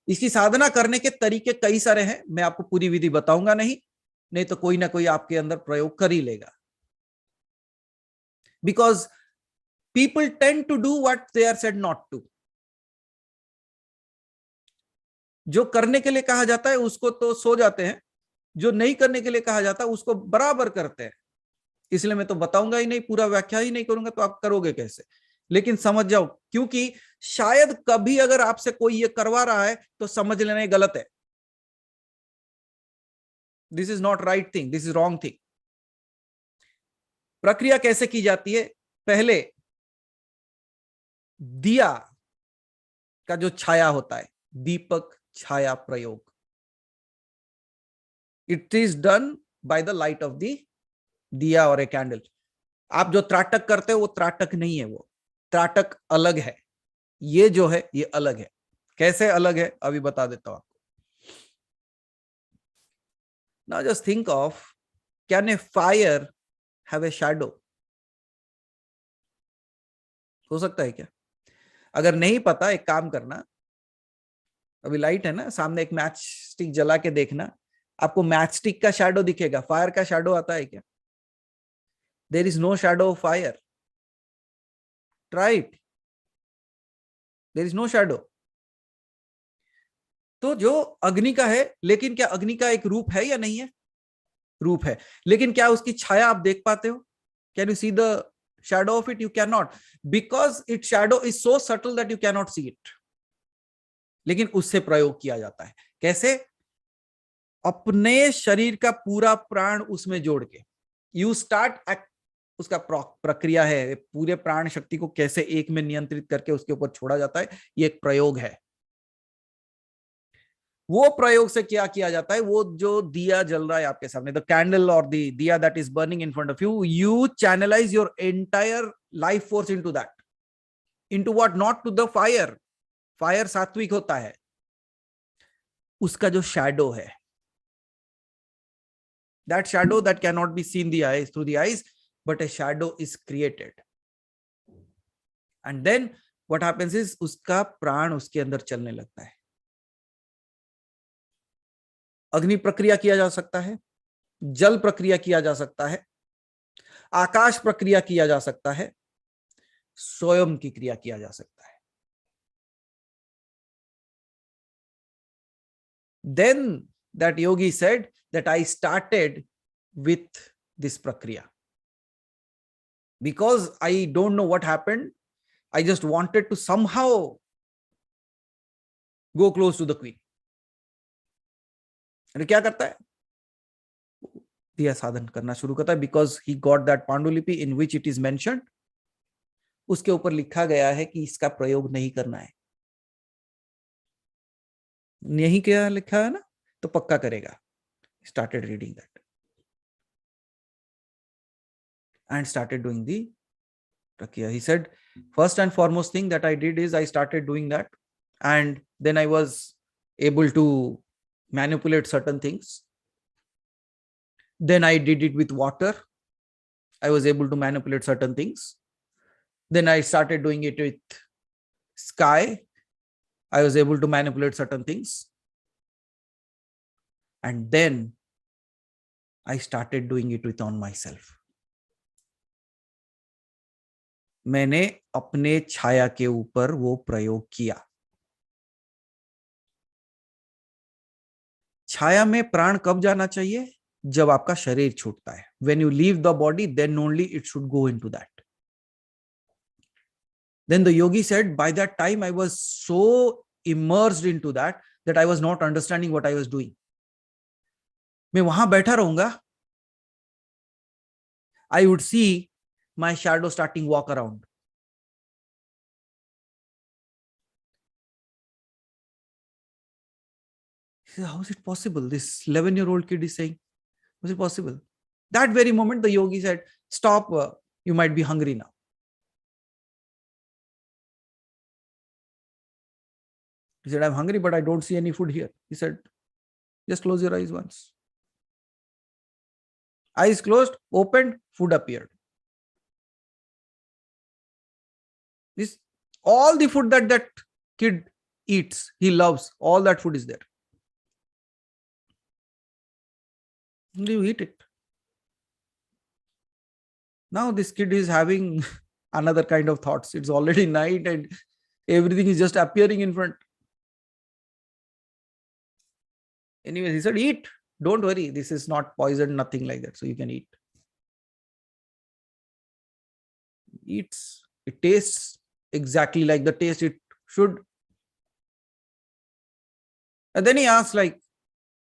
इसकी साधना करने के तरीके कई सारे हैं। मैं आपको पूरी विधि बताऊंगा नहीं तो कोई ना कोई आपके अंदर प्रयोग कर ही लेगा। Because people tend to do what they are said not to. जो करने के लिए कहा जाता है उसको तो सो जाते हैं, जो नहीं करने के लिए कहा जाता है उसको बराबर करते हैं। इसलिए मैं तो बताऊंगा ही नहीं, पूरा व्याख्या ही नहीं करूंगा, तो आप करोगे कैसे? लेकिन समझ जाओ, क्योंकि शायद कभी अगर आपसे कोई ये करवा रहा है तो समझ लेना ये गलत है। This is not right thing, this is wrong thing. प्रक्रिया कैसे की जाती है? पहले दिया का जो छाया होता है, दीपक छाया प्रयोग, it is done by the light of the दिया और ए कैंडल। आप जो त्राटक करते हो वो त्राटक नहीं है, वो त्राटक अलग है। ये जो है ये अलग है। कैसे अलग है अभी बता देता हूं आपको। Now just think of, can a fire have a shadow? हो सकता है क्या? अगर नहीं पता, एक काम करना, अभी लाइट है ना सामने, एक मैच स्टिक जला के देखना, आपको मैच स्टिक का शैडो दिखेगा। फायर का शैडो आता है क्या? There is no shadow of fire. Try it, there is no shadow. तो जो अग्नि का है, लेकिन क्या अग्नि का एक रूप है या नहीं है? रूप है, लेकिन क्या उसकी छाया आप देख पाते हो? Can you see the shadow of it? You cannot, because its shadow is so subtle that you cannot see it. लेकिन उससे प्रयोग किया जाता है। कैसे? अपने शरीर का पूरा प्राण उसमें जोड़ के यू स्टार्ट, उसका प्रक्रिया है, पूरे प्राण शक्ति को कैसे एक में नियंत्रित करके उसके ऊपर छोड़ा जाता है, ये एक प्रयोग है। वो प्रयोग से क्या किया जाता है? वो जो दिया जल रहा है आपके सामने, द कैंडल और the diya that is burning in front of you, you channelise your entire life force into that, into what? Not to the fire. Fire सात्विक होता है, उसका जो शैडो है, that shadow that can not be seen the eyes through the eyes, but a shadow is created. And then what happens is, उसका प्राण उसके अंदर चलने लगता है। अग्नि प्रक्रिया किया जा सकता है, जल प्रक्रिया किया जा सकता है, आकाश प्रक्रिया किया जा सकता है, स्वयं की क्रिया किया जा सकता है। Then that yogi said that I started with this prakriya because I don't know what happened. I just wanted to somehow go close to the queen. और क्या करता है? दिया साधन करना शुरू करता है, बिकॉज ही गॉट दैट पांडुलिपि इन विच इट इज मेंशन्ड। उसके ऊपर लिखा गया है कि इसका प्रयोग नहीं करना है। यही क्या लिखा है ना, तो पक्का करेगा। Started reading that and started doing the prakriya. He said first and foremost thing that I did is I started doing that, and then I was able to manipulate certain things. Then I did it with water. I was able to manipulate certain things. Then I started doing it with sky. I was able to manipulate certain things. And then I started doing it with on myself. मैंने अपने छाया के ऊपर वो प्रयोग किया. छाया में प्राण कब जाना चाहिए? जब आपका शरीर छूटता है. When you leave the body, then only it should go into that. Then the yogi said, by that time I was so immersed into that I was not understanding what I was doing. मैं वहां बैठा रहूंगा. I would see my shadow starting walk around. He said, how is it possible? This 11-year-old kid is saying, how is it possible? That very moment, the yogi said, stop, you might be hungry now. He said, I'm hungry, but I don't see any food here. He said, just close your eyes once. Eyes closed, opened, food appeared. This, all the food that kid eats, he loves, all that food is there. You eat it. Now this kid is having another kind of thoughts. It's already night and everything is just appearing in front. Anyway, he said, eat. Don't worry. This is not poison, nothing like that. So you can eat. Eats. It tastes exactly like the taste it should. And then he asked, like,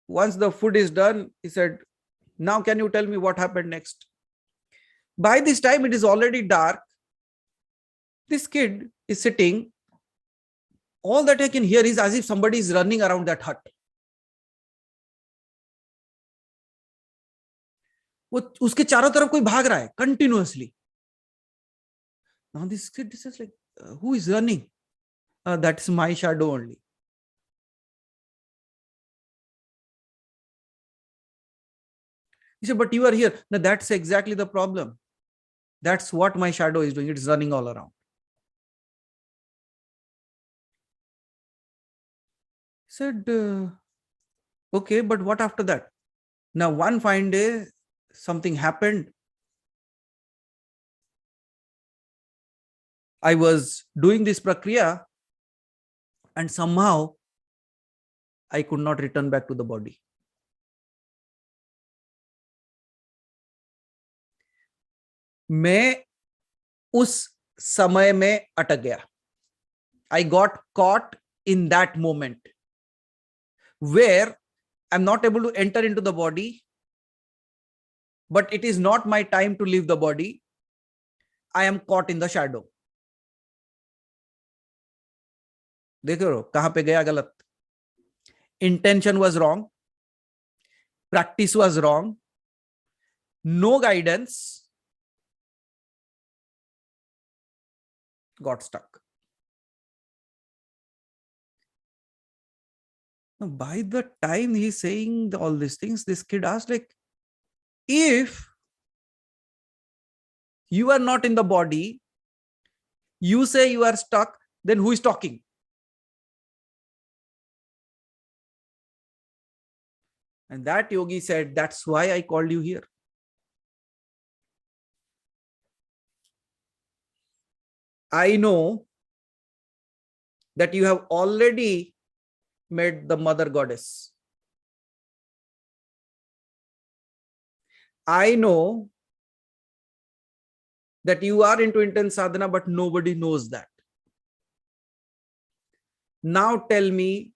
once the food is done, he said, now can you tell me what happened next? By this time, it is already dark. This kid is sitting. All that I can hear is as if somebody is running around that hut. वो उसके चारों तरफ कोई भाग रहा है continuously. Now this kid is like, who is running? That's my shadow only. He said, but you are here. No, that's exactly the problem. That's what my shadow is doing. It's running all around. He said, okay, but what after that? Now, one fine day, something happened. I was doing this prakriya and somehow I could not return back to the body. मैं उस समय में अटक गया. I got caught in that moment where I'm not able to enter into the body, but it is not my time to leave the body. I am caught in the shadow. देखो रो कहां पे गया गलत. Intention was wrong. Practice was wrong. No guidance. Got stuck. Now, by the time he's saying all these things, this kid asked, like, if you are not in the body, you say you are stuck, then who is talking? And that yogi said, that's why I called you here. I know that you have already met the mother goddess. I know that you are into intense sadhana, but nobody knows that. Now tell me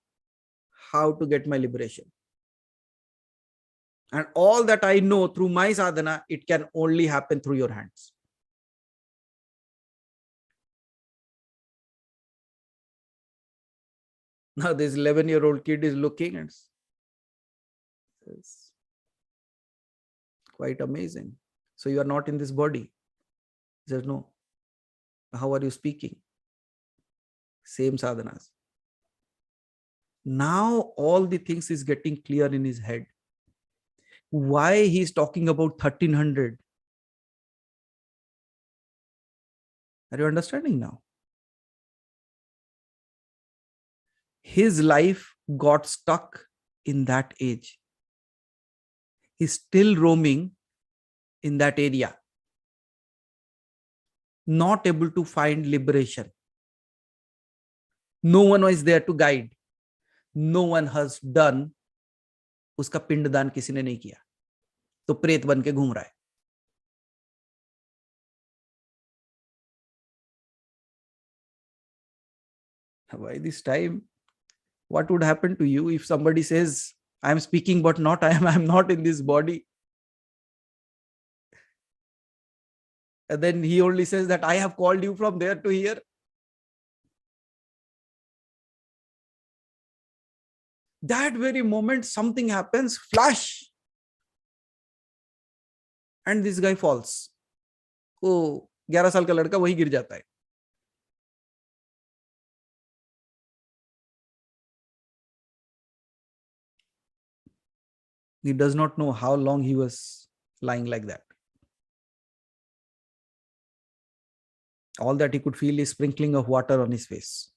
how to get my liberation. And all that I know through my sadhana, it can only happen through your hands. Now this 11-year-old kid is looking and says, quite amazing. So you are not in this body? He says, no. How are you speaking? Same sadhanas. Now all the things is getting clear in his head. Why he is talking about 1300? Are you understanding now? His life got stuck in that age. He's still roaming in that area, not able to find liberation. No one is there to guide. No one has done. उसका पिंडदान किसी ने नहीं किया, तो प्रेत बन के घूम रहा है. By this time, what would happen to you if somebody says, I am speaking but not I am not in this body? And then he only says that I have called you from there to here. That very moment, something happens, flash, and this guy falls. Oh, 11 साल का लड़का वही गिर जाता है. He does not know how long he was lying like that. All that he could feel is sprinkling of water on his face.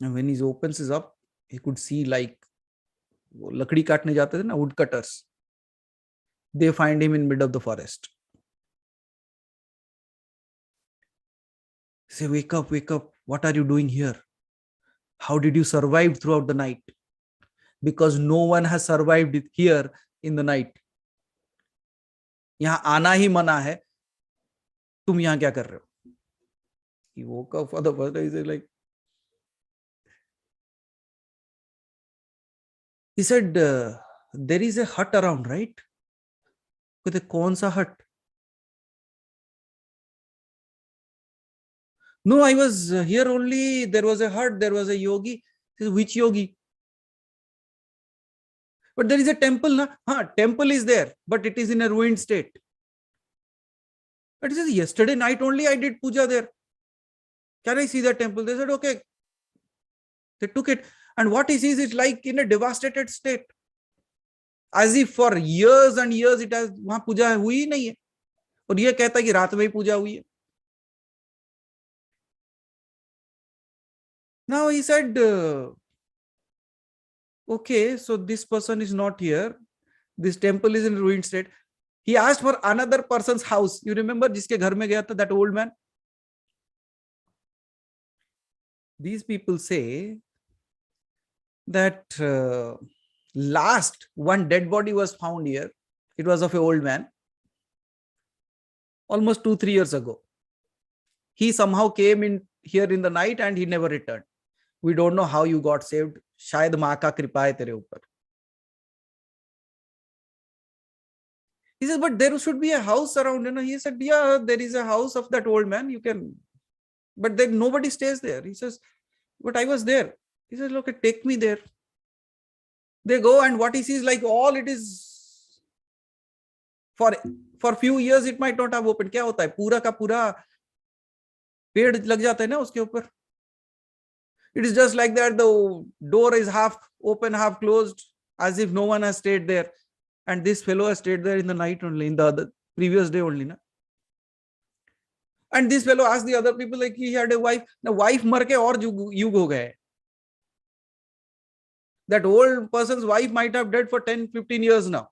And when he opens his up, he could see like लकड़ी काटने जाते थे ना, wood cutters. They find him in mid of the forest. Say, wake up, wake up. What are you doing here? How did you survive throughout the night? Because no one has survived it here in the night. यहाँ आना ही मना है. तुम यहाँ क्या कर रहे हो? He woke up for the first time. He said like, he said, there is a hut around, right? कहते कौन सा hut? No, I was here only. There was a hut. There was a yogi. He said, which yogi? But there is a temple, na? Temple is there, but it is in a ruined state. But he says, yesterday night only I did puja there. Can I see that temple? They said, okay. They took it. And what he sees is like in a devastated state. As if for years and years it has, वहां पूजा हुई ही नहीं है. और ये कहता है कि रात में ही पूजा हुई है. Now he said, okay, so this person is not here. This temple is in ruined state. He asked for another person's house. You remember जिसके घर में गया था, that old man? These people say that last one dead body was found here. It was of an old man. Almost 2-3 years ago. He somehow came in here in the night and he never returned. We don't know how you got saved. शायद माँ का कृपा है तेरे ऊपर. He says, but there should be a house around. He said, yeah, there is a house of that old man. You can, but then nobody stays there. He says, but I was there. He says, look, take me there. They go, and what he sees, like all it is, for few years it might not have opened. क्या होता है? पूरा का पूरा पेड़ लग जाता है ना उसके ऊपर. It is just like that. The door is half open, half closed, as if no one has stayed there. And this fellow has stayed there in the night only, in the other previous day only. Na? And this fellow asked the other people, like he had a wife. The wife मर के और युग हो गए. That old person's wife might have died for 10-15 years now.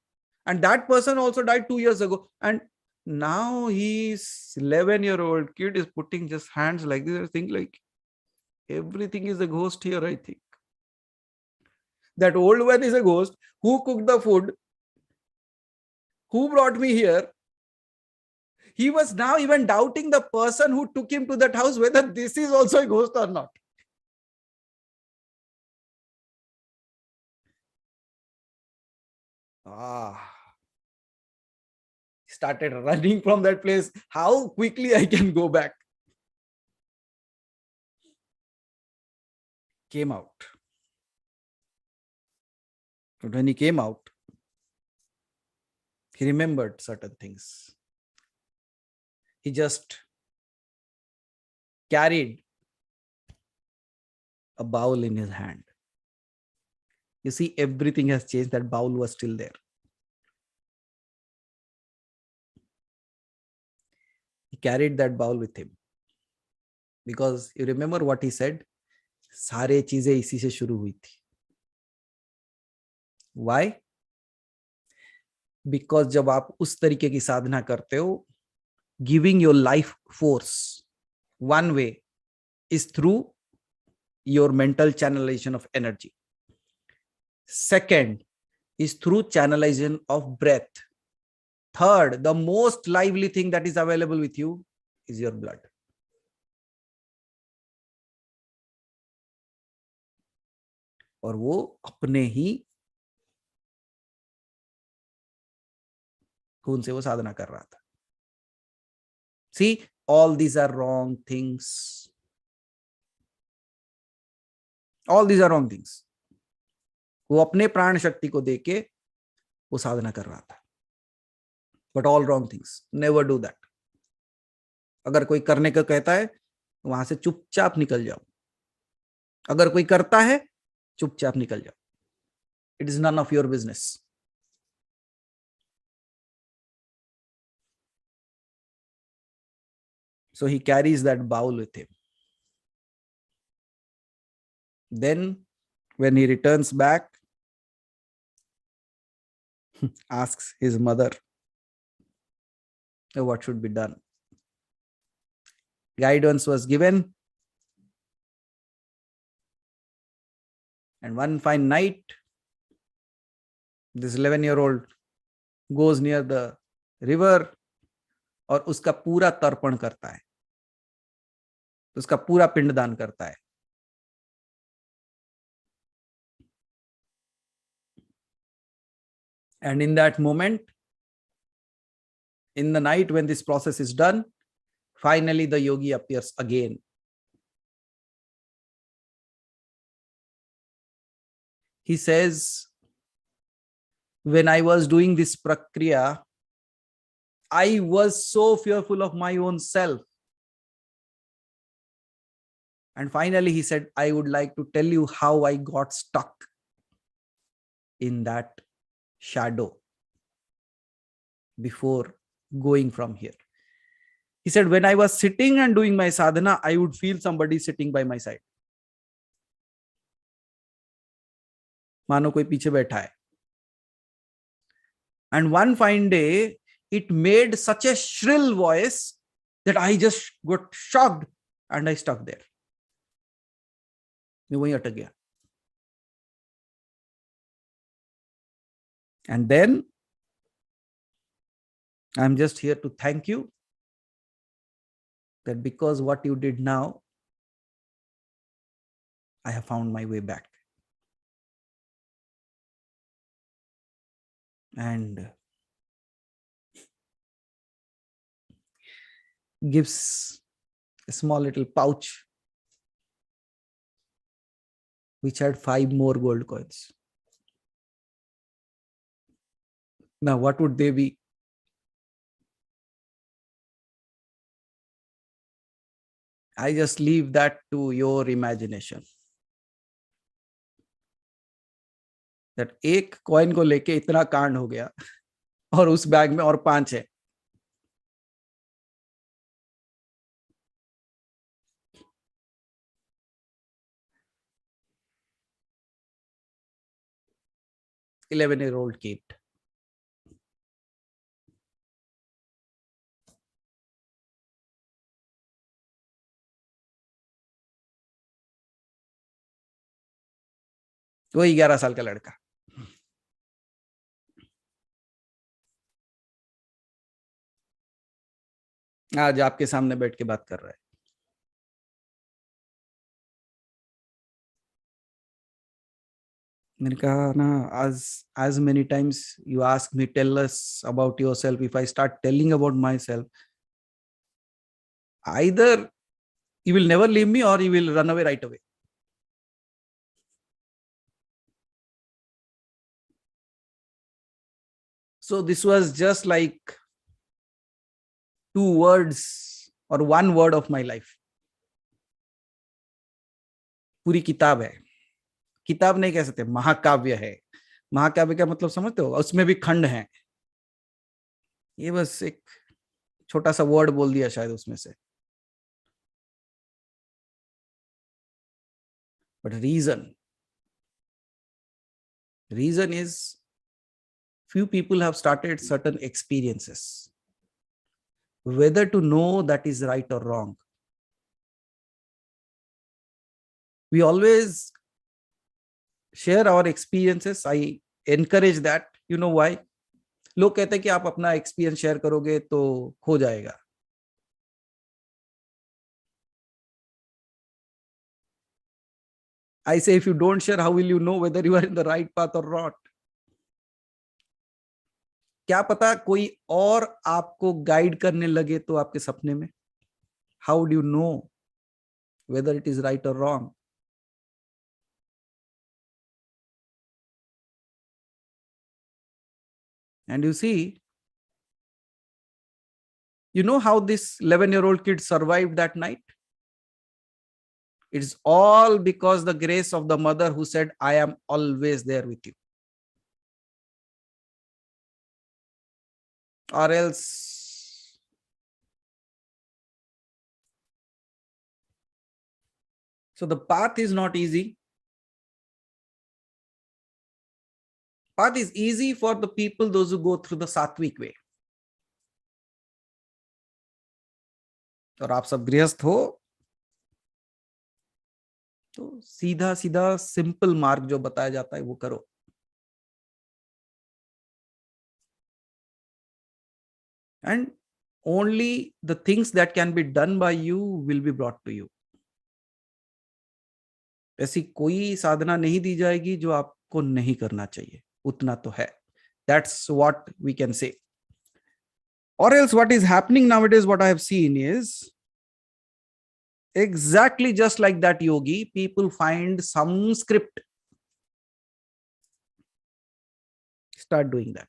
And that person also died 2 years ago. And now he's 11-year-old kid is putting just hands like this. I think like everything is a ghost here, I think. That old one is a ghost. Who cooked the food? Who brought me here? He was now even doubting the person who took him to that house, whether this is also a ghost or not. Started running from that place. How quickly I can go back? Came out. But when he came out, he remembered certain things. He just carried a bowl in his hand. You see, everything has changed. That bowl was still there. He carried that bowl with him. Because you remember what he said? सारे चीजें इसी से शुरू हुई थी. Why? Because जब आप उस तरीके की साधना करते हो, giving your life force, one way is through your mental channelization of energy. Second is through channelization of breath. Third, the most lively thing that is available with you is your blood. और वो अपने ही खून से वो साधना कर रहा था. See, all these are wrong things. All these are wrong things. वो अपने प्राण शक्ति को देके वो साधना कर रहा था. But all wrong things. Never do that. अगर कोई करने का कहता है तो वहां से चुपचाप निकल जाओ. अगर कोई करता है चुपचाप निकल जाओ. It is none of your business. So he carries that bowl with him. Then when he returns back, asks his mother, what should be done? Guidance was given. And one fine night, this 11-year-old goes near the river और उसका पूरा तर्पण करता है, उसका पूरा पिंडदान करता है. And in that moment, in the night when this process is done, finally the yogi appears again. He says, when I was doing this prakriya, I was so fearful of my own self. And finally he said, I would like to tell you how I got stuck in that shadow before going from here. He said, when I was sitting and doing my sadhana, I would feel somebody sitting by my side. मानो कोई पीछे बैठा है. And one fine day, it made such a shrill voice that I just got shocked and I stuck there. मैं वहीं अटक गया. And then I'm just here to thank you that because what you did now, I have found my way back. And gives a small little pouch which had 5 more gold coins. Now, what would they be? I just leave that to your imagination. That एक coin को लेके इतना कांड हो गया और उस bag में और 5 है. $11-year-old kid. वही 11 साल का लड़का. आज आपके सामने बैठ के बात कर रहा है. मैंने कहा ना, as many times you ask me, tell us about yourself. If I start telling about myself, either you will never leave me or you will run away right away. So this was just like 2 words or 1 word of my life. पूरी किताब है. किताब नहीं कह सकते, महाकाव्य है. महाकाव्य का मतलब समझते हो? उसमें भी खंड हैं. ये बस एक छोटा सा वर्ड बोल दिया शायद उसमें से. But reason Reason is few people have started certain experiences. Whether to know that is right or wrong. We always share our experiences. I encourage that. You know why? लोग कहते हैं कि आप अपना एक्सपीरियंस शेयर करोगे तो हो जाएगा. I say, if you don't share, how will you know whether you are in the right path or not? क्या पता कोई और आपको गाइड करने लगे तो आपके सपने में. How do you know whether it is right or wrong? And you see, you know how this 11-year-old kid survived that night? It's all because the grace of the mother who said, I am always there with you. Or else, so the path is not easy. Path is easy for the people, those who go through the सात्विक way. और आप सब गृहस्थ हो तो सीधा सीधा simple मार्ग जो बताया जाता है वो करो. And only the things that can be done by you will be brought to you. ऐसी कोई साधना नहीं दी जाएगी जो आपको नहीं करना चाहिए. उतना तो है. That's what we can say. Or else what is happening nowadays, what I have seen is exactly just like that yogi, people find some script, start doing that.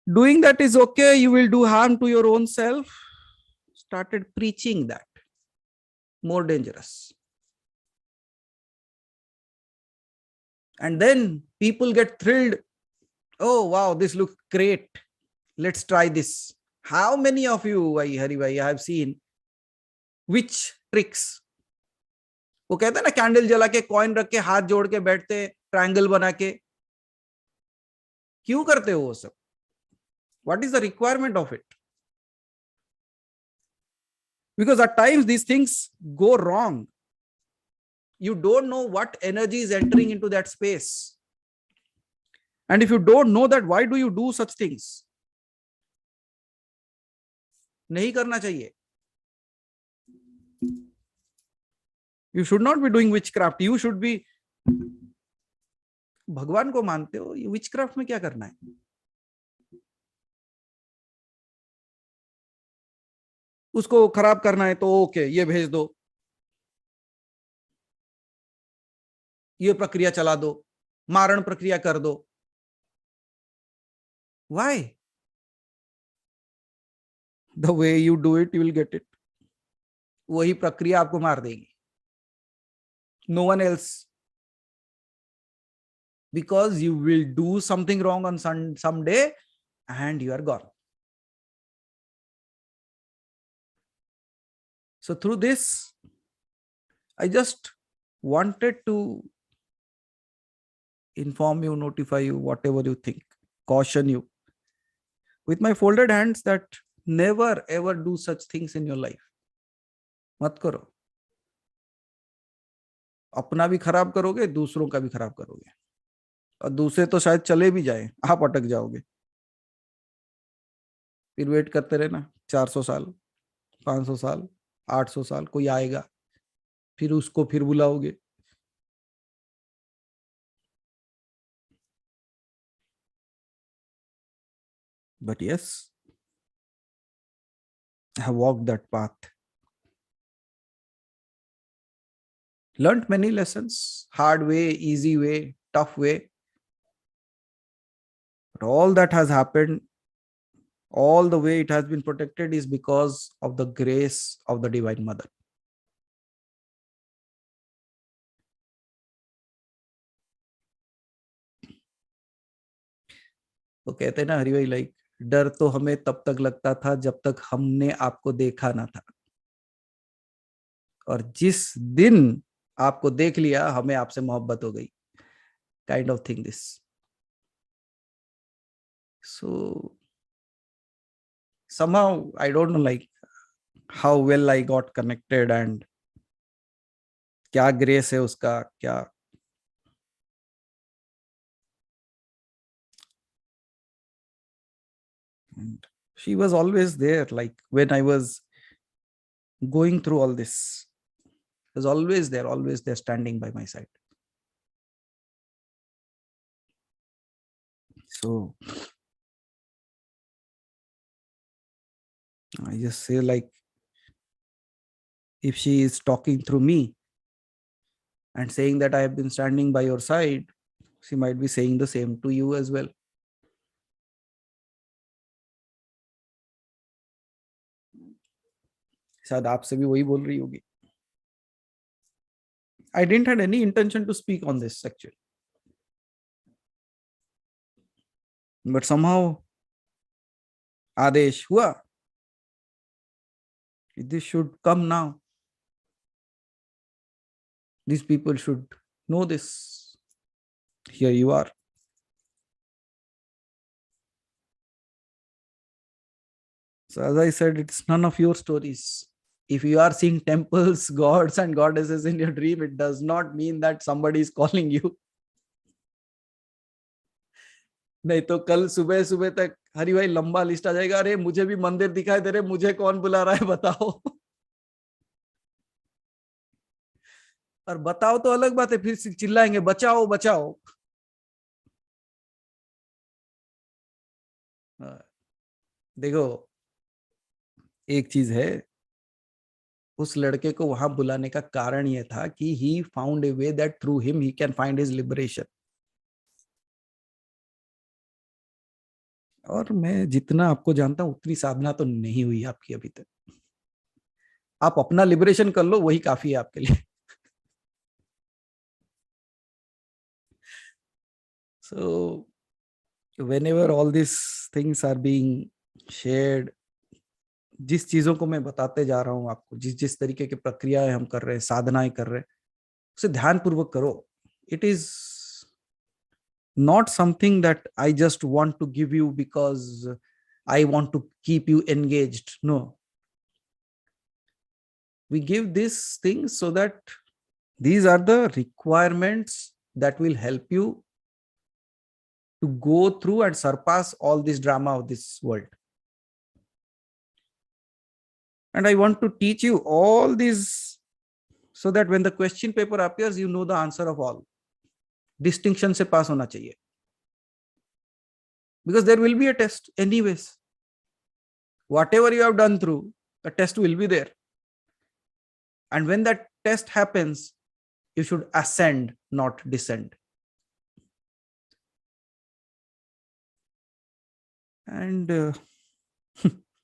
Doing that is okay, you will do harm to your own self. Started preaching that. More dangerous. And then people get thrilled. Oh, wow, this looks great. Let's try this. How many of you, Hari Bhai, I have seen witch tricks? वो कहते हैं ना candle जला के coin रख के हाथ जोड़ के बैठते ट्रायंगल बना के. क्यों करते हो वो सब? What is the requirement of it? Because at times these things go wrong. You don't know what energy is entering into that space. And if you don't know that, why do you do such things? नहीं करना चाहिए. You should not be doing witchcraft. You should be. भगवान को मानते हो, ये witchcraft में क्या करना है? उसको खराब करना है तो ओके, ये भेज दो, ये प्रक्रिया चला दो, मारण प्रक्रिया कर दो. Why? The way you do it, you will get it. वही प्रक्रिया आपको मार देगी. No one else. Because you will do something wrong on some day and you are gone. So through this, I just wanted to inform you, notify you, whatever you think, caution you with my folded hands that never ever do such things in your life. मत करो. अपना भी खराब करोगे, दूसरों का भी खराब करोगे. और दूसरे तो शायद चले भी जाए, आप अटक जाओगे. फिर वेट करते रहना 400 साल, 500 साल, 800 साल, कोई आएगा, फिर उसको फिर बुलाओगे. But yes, I have walked that path. Learned many lessons, hard way, easy way, tough way. But all that has happened, all the way it has been protected is because of the grace of the Divine Mother. तो कहते हैं ना हरि भाई, like डर तो हमें तब तक लगता था जब तक हमने आपको देखा ना था, और जिस दिन आपको देख लिया हमें आपसे मोहब्बत हो गई. kind of thing this. So somehow I don't know like how well I got connected and क्या grace है उसका क्या. And she was always there, like when I was going through all this, was always there standing by my side. So I just say like, if she is talking through me and saying that I have been standing by your side, she might be saying the same to you as well. शायद आपसे भी वही बोल रही होगी. I didn't had any intention to speak on this actually, but somehow आदेश हुआ. This should come now. These people should know this. Here you are. So as I said, it's none of your stories. If you are seeing temples, gods and goddesses in your dream, it does not mean that somebody is calling you. नहीं तो कल सुबह सुबह तक हरि भाई लंबा list आ जाएगा. अरे मुझे भी मंदिर दिखाई दे रहे, मुझे कौन बुला रहा है बताओ. और बताओ तो अलग बात है, फिर चिल्लाएंगे बचाओ बचाओ. देखो एक चीज है, उस लड़के को वहां बुलाने का कारण यह था कि he found a way that through him he can find his liberation. और मैं जितना आपको जानता हूं उतनी साधना तो नहीं हुई आपकी अभी तक. आप अपना लिबरेशन कर लो, वही काफी है आपके लिए. So whenever all these things are being shared, जिस चीजों को मैं बताते जा रहा हूं आपको, जिस जिस तरीके की प्रक्रियाएं हम कर रहे हैं, साधनाएं कर रहे हैं, उसे ध्यान पूर्वक करो. It is not something that I just want to give you because I want to keep you engaged. No. We give these things so that these are the requirements that will help you to go through and surpass all this drama of this world. And I want to teach you all these so that when the question paper appears, you know the answer of all. Distinction से पास होना चाहिए. Because there will be a test anyways. Whatever you have done through, a test will be there. And when that test happens, you should ascend, not descend. And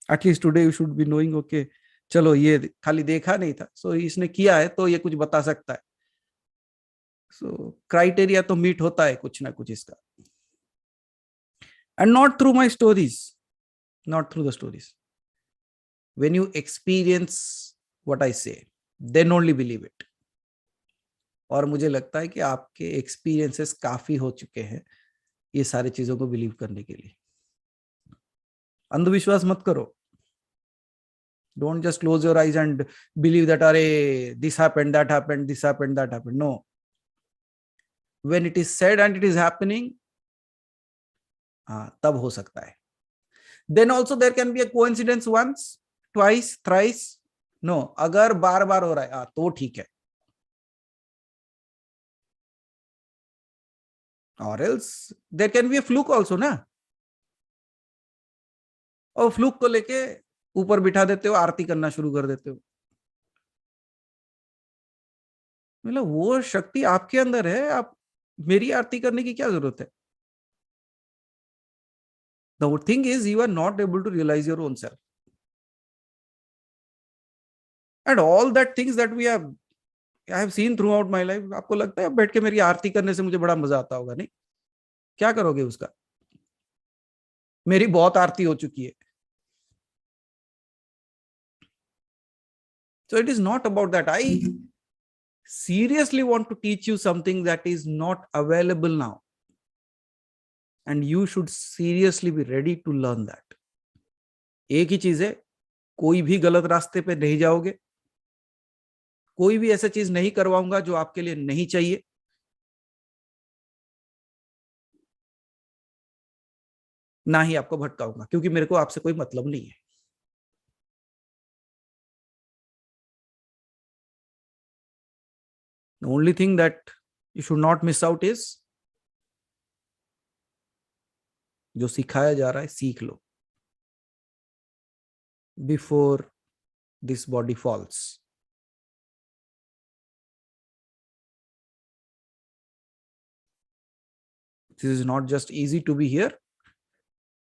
at least today you should be knowing, okay, चलो ये खाली देखा नहीं था, so इसने किया है तो ये कुछ बता सकता है. So criteria तो meet होता है कुछ ना कुछ इसका. And not through my stories, not through the stories. When you experience what I say, then only believe it. और मुझे लगता है कि आपके experiences काफी हो चुके हैं ये सारी चीजों को believe करने के लिए. अंधविश्वास मत करो. Don't just close your eyes and believe that अरे this happened, that happened, this happened, that happened. No. When it is said and it is happening, तब हो सकता है. Then also there can be a coincidence once, twice, thrice. No, अगर बार बार हो रहा है तो ठीक है. Or else there can be a fluke also ना. और फ्लूक को लेके ऊपर बिठा देते हो, आरती करना शुरू कर देते हो. मतलब वो शक्ति आपके अंदर है, आप मेरी आरती करने की क्या जरूरत है. The thing is you are not able to realize your own self. And all that things that I have seen throughout my life, आपको लगता है बैठ के मेरी आरती करने से मुझे बड़ा मजा आता होगा? नहीं. क्या करोगे उसका? मेरी बहुत आरती हो चुकी है. So it is not about that. seriously want to teach you something that is not available now, and you should seriously be ready to learn that. एक ही चीज है, कोई भी गलत रास्ते पे नहीं जाओगे, कोई भी ऐसा चीज नहीं करवाऊंगा जो आपके लिए नहीं चाहिए, ना ही आपको भटकाऊंगा, क्योंकि मेरे को आपसे कोई मतलब नहीं है. The only thing that you should not miss out is, जो सिखाया जा रहा है सीख लो before this body falls. This is not just easy to be here,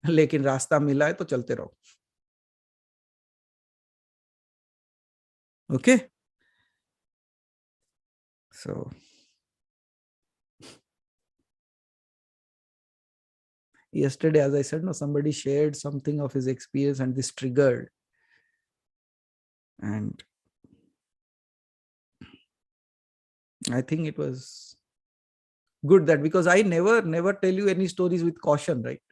लेकिन रास्ता मिला है तो चलते रहो. Okay? So yesterday, as I said, no, somebody shared something of his experience and this triggered. And I think it was good that, because I never tell you any stories with caution, right?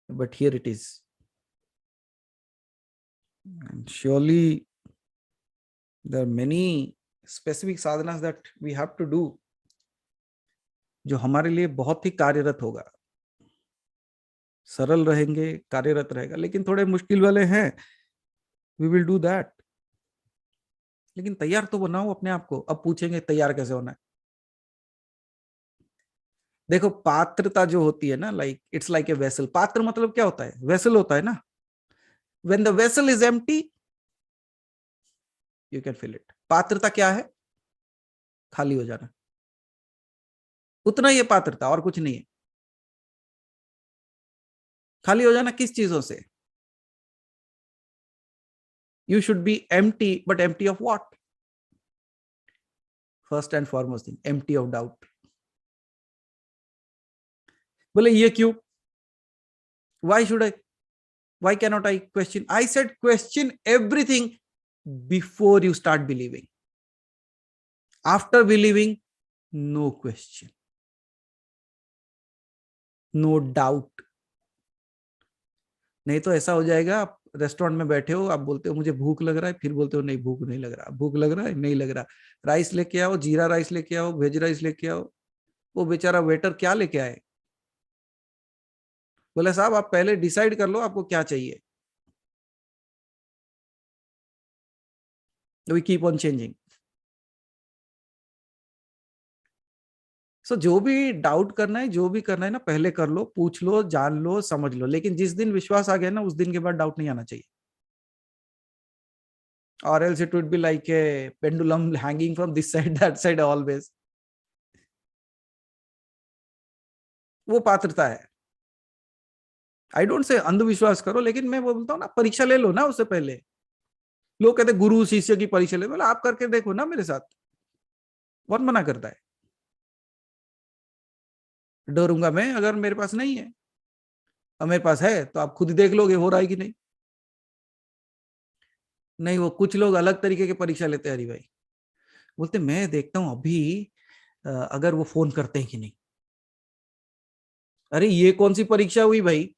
But here it is. And surely there are many specific sadhanas that we have to do, जो हमारे लिए बहुत ही कार्यरत होगा. सरल रहेंगे, कार्यरत रहेगा, लेकिन थोड़े मुश्किल वाले हैं. We will do that. लेकिन तैयार तो बनाओ अपने आप को. अब पूछेंगे तैयार कैसे होना है. देखो, पात्रता जो होती है ना, like it's like a vessel. पात्र मतलब क्या होता है? वेसल होता है ना. When the vessel is empty, you can fill it. पात्रता क्या है? खाली हो जाना. उतना ही है पात्रता, और कुछ नहीं है. खाली हो जाना किस चीजों से? You should be empty, but empty of what? First and foremost thing, empty of doubt. बोले ये क्यों? Why should I? Why cannot I question? I said question everything before you start believing. After believing, no question, no doubt. नहीं तो ऐसा हो जाएगा, आप restaurant में बैठे हो, आप बोलते हो मुझे भूख लग रहा है, फिर बोलते हो नहीं भूख नहीं लग रहा. भूख लग रहा है, नहीं लग रहा. राइस लेके आओ, जीरा राइस लेके आओ, वेज राइस लेके आओ. वो बेचारा वेटर क्या लेके आए? बोले साहब आप पहले डिसाइड कर लो आपको क्या चाहिए. We keep on changing. So जो भी डाउट करना है, जो भी करना है ना, पहले कर लो, पूछ लो, जान लो, समझ लो. लेकिन जिस दिन विश्वास आ गया ना, उस दिन के बाद डाउट नहीं आना चाहिए. Or else it would be like a pendulum hanging from this side, that side always. वो पात्रता है. आई डोंट से अंधविश्वास करो, लेकिन मैं वो बोलता हूँ ना, परीक्षा ले लो ना उससे पहले. लोग कहते गुरु शिष्य की परीक्षा ले लो. आप करके देखो ना मेरे साथ. कौन मना करता है? डरूंगा मैं अगर मेरे पास नहीं है. अब मेरे पास है तो आप खुद ही देख लोगे हो रहा है कि नहीं. नहीं, वो कुछ लोग अलग तरीके की परीक्षा लेते हैं. हरी भाई बोलते मैं देखता हूं अभी अगर वो फोन करते हैं कि नहीं. अरे ये कौन सी परीक्षा हुई भाई?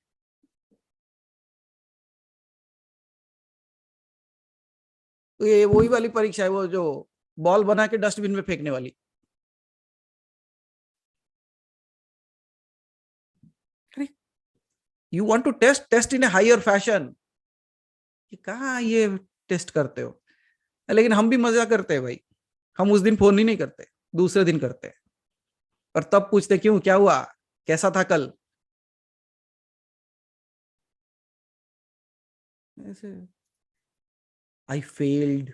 तो ये वही वाली परीक्षा है, वो जो बॉल बना के डस्टबिन में फेंकने वाली. You want to taste in a higher fashion. कहाँ ये टेस्ट करते हो? लेकिन हम भी मजा करते हैं भाई. हम उस दिन फोन ही नहीं करते, दूसरे दिन करते हैं. और तब पूछते क्यों, क्या हुआ, कैसा था कल. ऐसे I failed.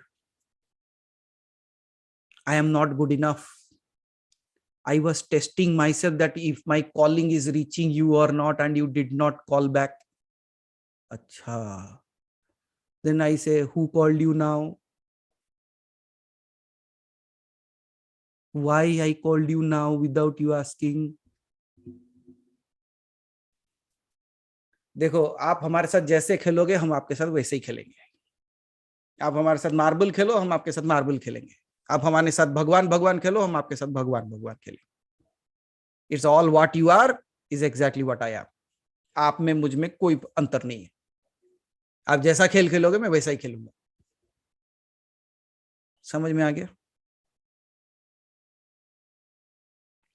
I am not good enough. I was testing myself that if my calling is reaching you or not, and you did not call back. Acha. Then I say, who called you now? Why I called you now without you asking? देखो, आप हमारे साथ जैसे खेलोगे, हम आपके साथ वैसे ही खेलेंगे. आप हमारे साथ मार्बल खेलो, हम आपके साथ मार्बल खेलेंगे। आप हमारे साथ भगवान भगवान खेलो, हम आपके साथ भगवान भगवान खेलेंगे। It's all what you are is exactly what I am. आप में मुझ में कोई अंतर नहीं है। आप जैसा खेल खेलोगे मैं वैसा ही खेलूंगा। समझ में आ गया?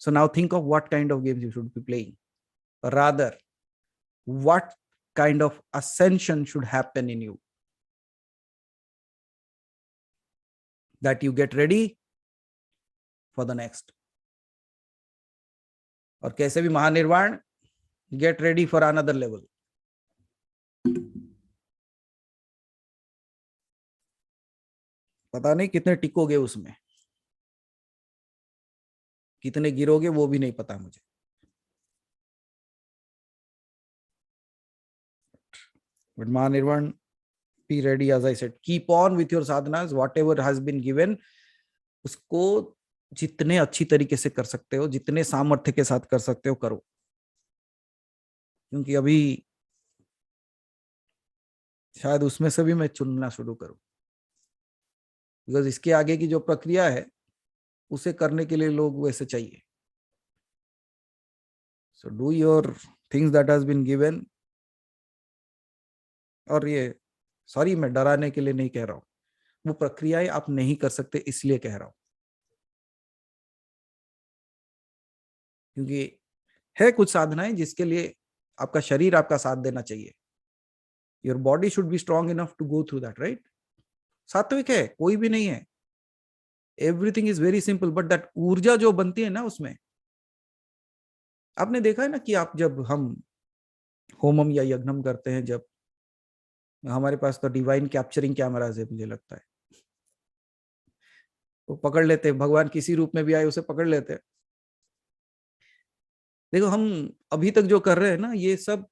So now think of what kind of games you should be playing. Rather, what kind of ascension should happen in you, that you get ready for the next. और कैसे भी महानिर्वाण, get ready for another level. पता नहीं कितने टिकोगे उसमें, कितने गिरोगे वो भी नहीं पता मुझे। But महानिर्वाण, be ready, as I said, keep on with your sadhanas, whatever has been given, उसको जितने अच्छी तरीके से कर सकते हो, जितने सामर्थ्य के साथ कर सकते हो करो। क्योंकि अभी शायद उसमें से भी मैं चुनना शुरू करूं, बिकॉज इसके आगे की जो प्रक्रिया है उसे करने के लिए लोग वैसे चाहिए। So do your things that has been given. और ये सॉरी, मैं डराने के लिए नहीं कह रहा हूं, वो प्रक्रियाएं आप नहीं कर सकते इसलिए कह रहा हूं, क्योंकि है कुछ साधनाएं जिसके लिए आपका शरीर आपका साथ देना चाहिए। Your body should be strong enough to go through that, right? सात्विक है, कोई भी नहीं है, everything is very simple, but that ऊर्जा जो बनती है ना उसमें, आपने देखा है ना कि आप जब हम होमम या यज्ञम करते हैं, जब हमारे पास तो डिवाइन कैप्चरिंग कैमराज है, मुझे लगता है वो पकड़ लेते हैं, भगवान किसी रूप में भी आए उसे पकड़ लेते हैं। देखो हम अभी तक जो कर रहे हैं ना, ये सब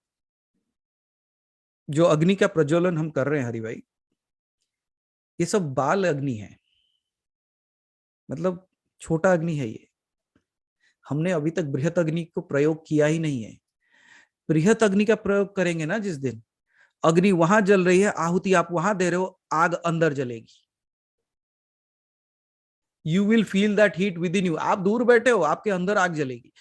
जो अग्नि का प्रज्वलन हम कर रहे हैं हरि भाई, ये सब बाल अग्नि है, मतलब छोटा अग्नि है ये। हमने अभी तक बृहत अग्नि को प्रयोग किया ही नहीं है। बृहत अग्नि का प्रयोग करेंगे ना जिस दिन, अग्नि वहां जल रही है, आहुति आप वहां दे रहे हो, आग अंदर जलेगी। You will feel that heat within you. आप दूर बैठे हो, आपके अंदर आग जलेगी।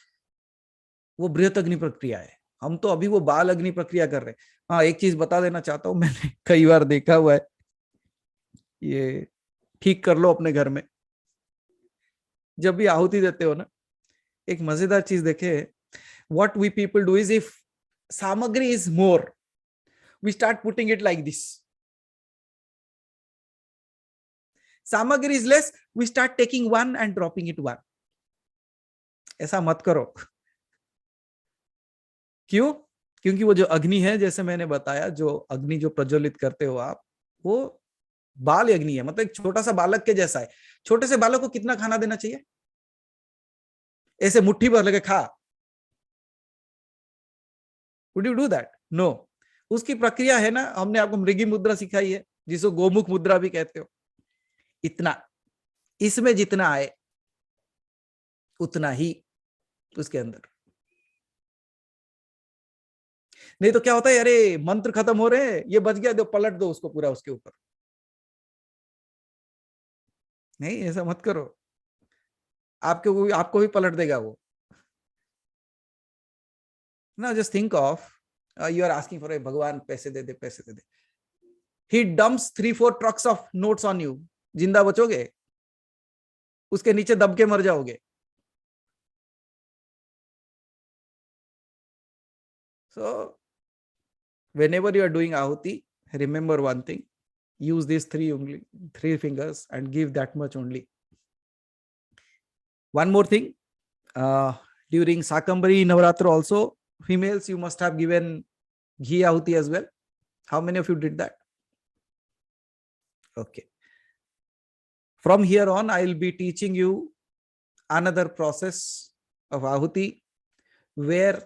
वो बृहत अग्नि प्रक्रिया है। हम तो अभी वो बाल अग्नि प्रक्रिया कर रहे हैं। हाँ, एक चीज बता देना चाहता हूं, मैंने कई बार देखा हुआ है, ये ठीक कर लो अपने घर में। जब भी आहुति देते हो ना, एक मजेदार चीज देखे, what we people do is, if samagri is more, we start putting it like this. Samagri is less, we start taking one and dropping it one. ऐसा मत करो। क्यों? क्योंकि वो जो अग्नि है, जैसे मैंने बताया, जो अग्नि जो प्रज्वलित करते हो आप, वो बाल अग्नि है, मतलब एक छोटा सा बालक के जैसा है। छोटे से बालक को कितना खाना देना चाहिए? ऐसे मुट्ठी भर लगे खा। Would you do that? No. उसकी प्रक्रिया है ना, हमने आपको मृगी मुद्रा सिखाई है, जिसको गोमुख मुद्रा भी कहते हो। इतना, इसमें जितना आए उतना ही उसके अंदर। नहीं तो क्या होता है, अरे मंत्र खत्म हो रहे हैं, ये बच गया, दो पलट दो उसको पूरा उसके ऊपर। नहीं, ऐसा मत करो, आपको भी पलट देगा वो ना। Just think of, you are asking for, भगवान पैसे दे दे, पैसे दे दे। He dumps 3-4 trucks of notes on you. जिंदा बचोगे? उसके नीचे दब के मर जाओगे। So whenever you are doing ahuti, remember one thing: use these three fingers and give that much only. One more thing, during Sakambari Navratra also, females, you must have given ghee ahuti as well. How many of you did that? Okay. From here on, I will be teaching you another process of ahuti where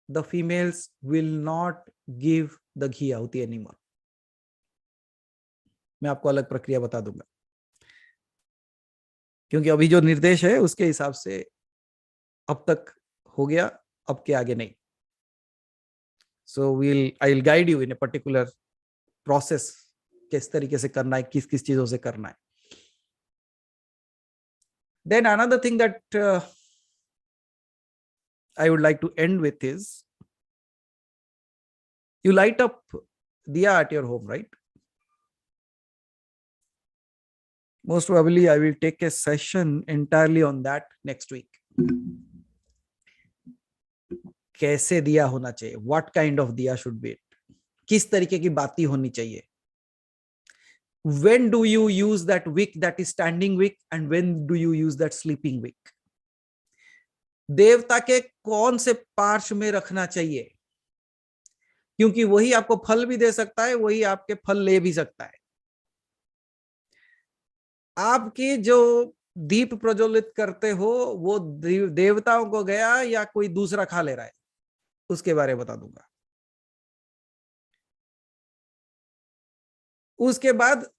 the females will not give the ghee ahuti anymore. मैं आपको अलग प्रक्रिया बता दूंगा, क्योंकि अभी जो निर्देश है उसके हिसाब से अब तक हो गया, अब के आगे नहीं। So I will guide you in a particular process किस तरीके से करना है, किस किस चीजों से करना है. Then another thing that I would like to end with is, you light up diya at your home, right? Most probably I will take a session entirely on that next week. कैसे दिया होना चाहिए, what kind of दिया should be it, किस तरीके की बाती होनी चाहिए. When do you use that wick that is standing wick and when do you use that sleeping wick? देवता के कौन से पार्श्व में रखना चाहिए, क्योंकि वही आपको फल भी दे सकता है, वही आपके फल ले भी सकता है. आपकी जो दीप प्रज्वलित करते हो वो देवताओं को गया या कोई दूसरा खा ले रहा है, उसके बारे में बता दूंगा. उसके बाद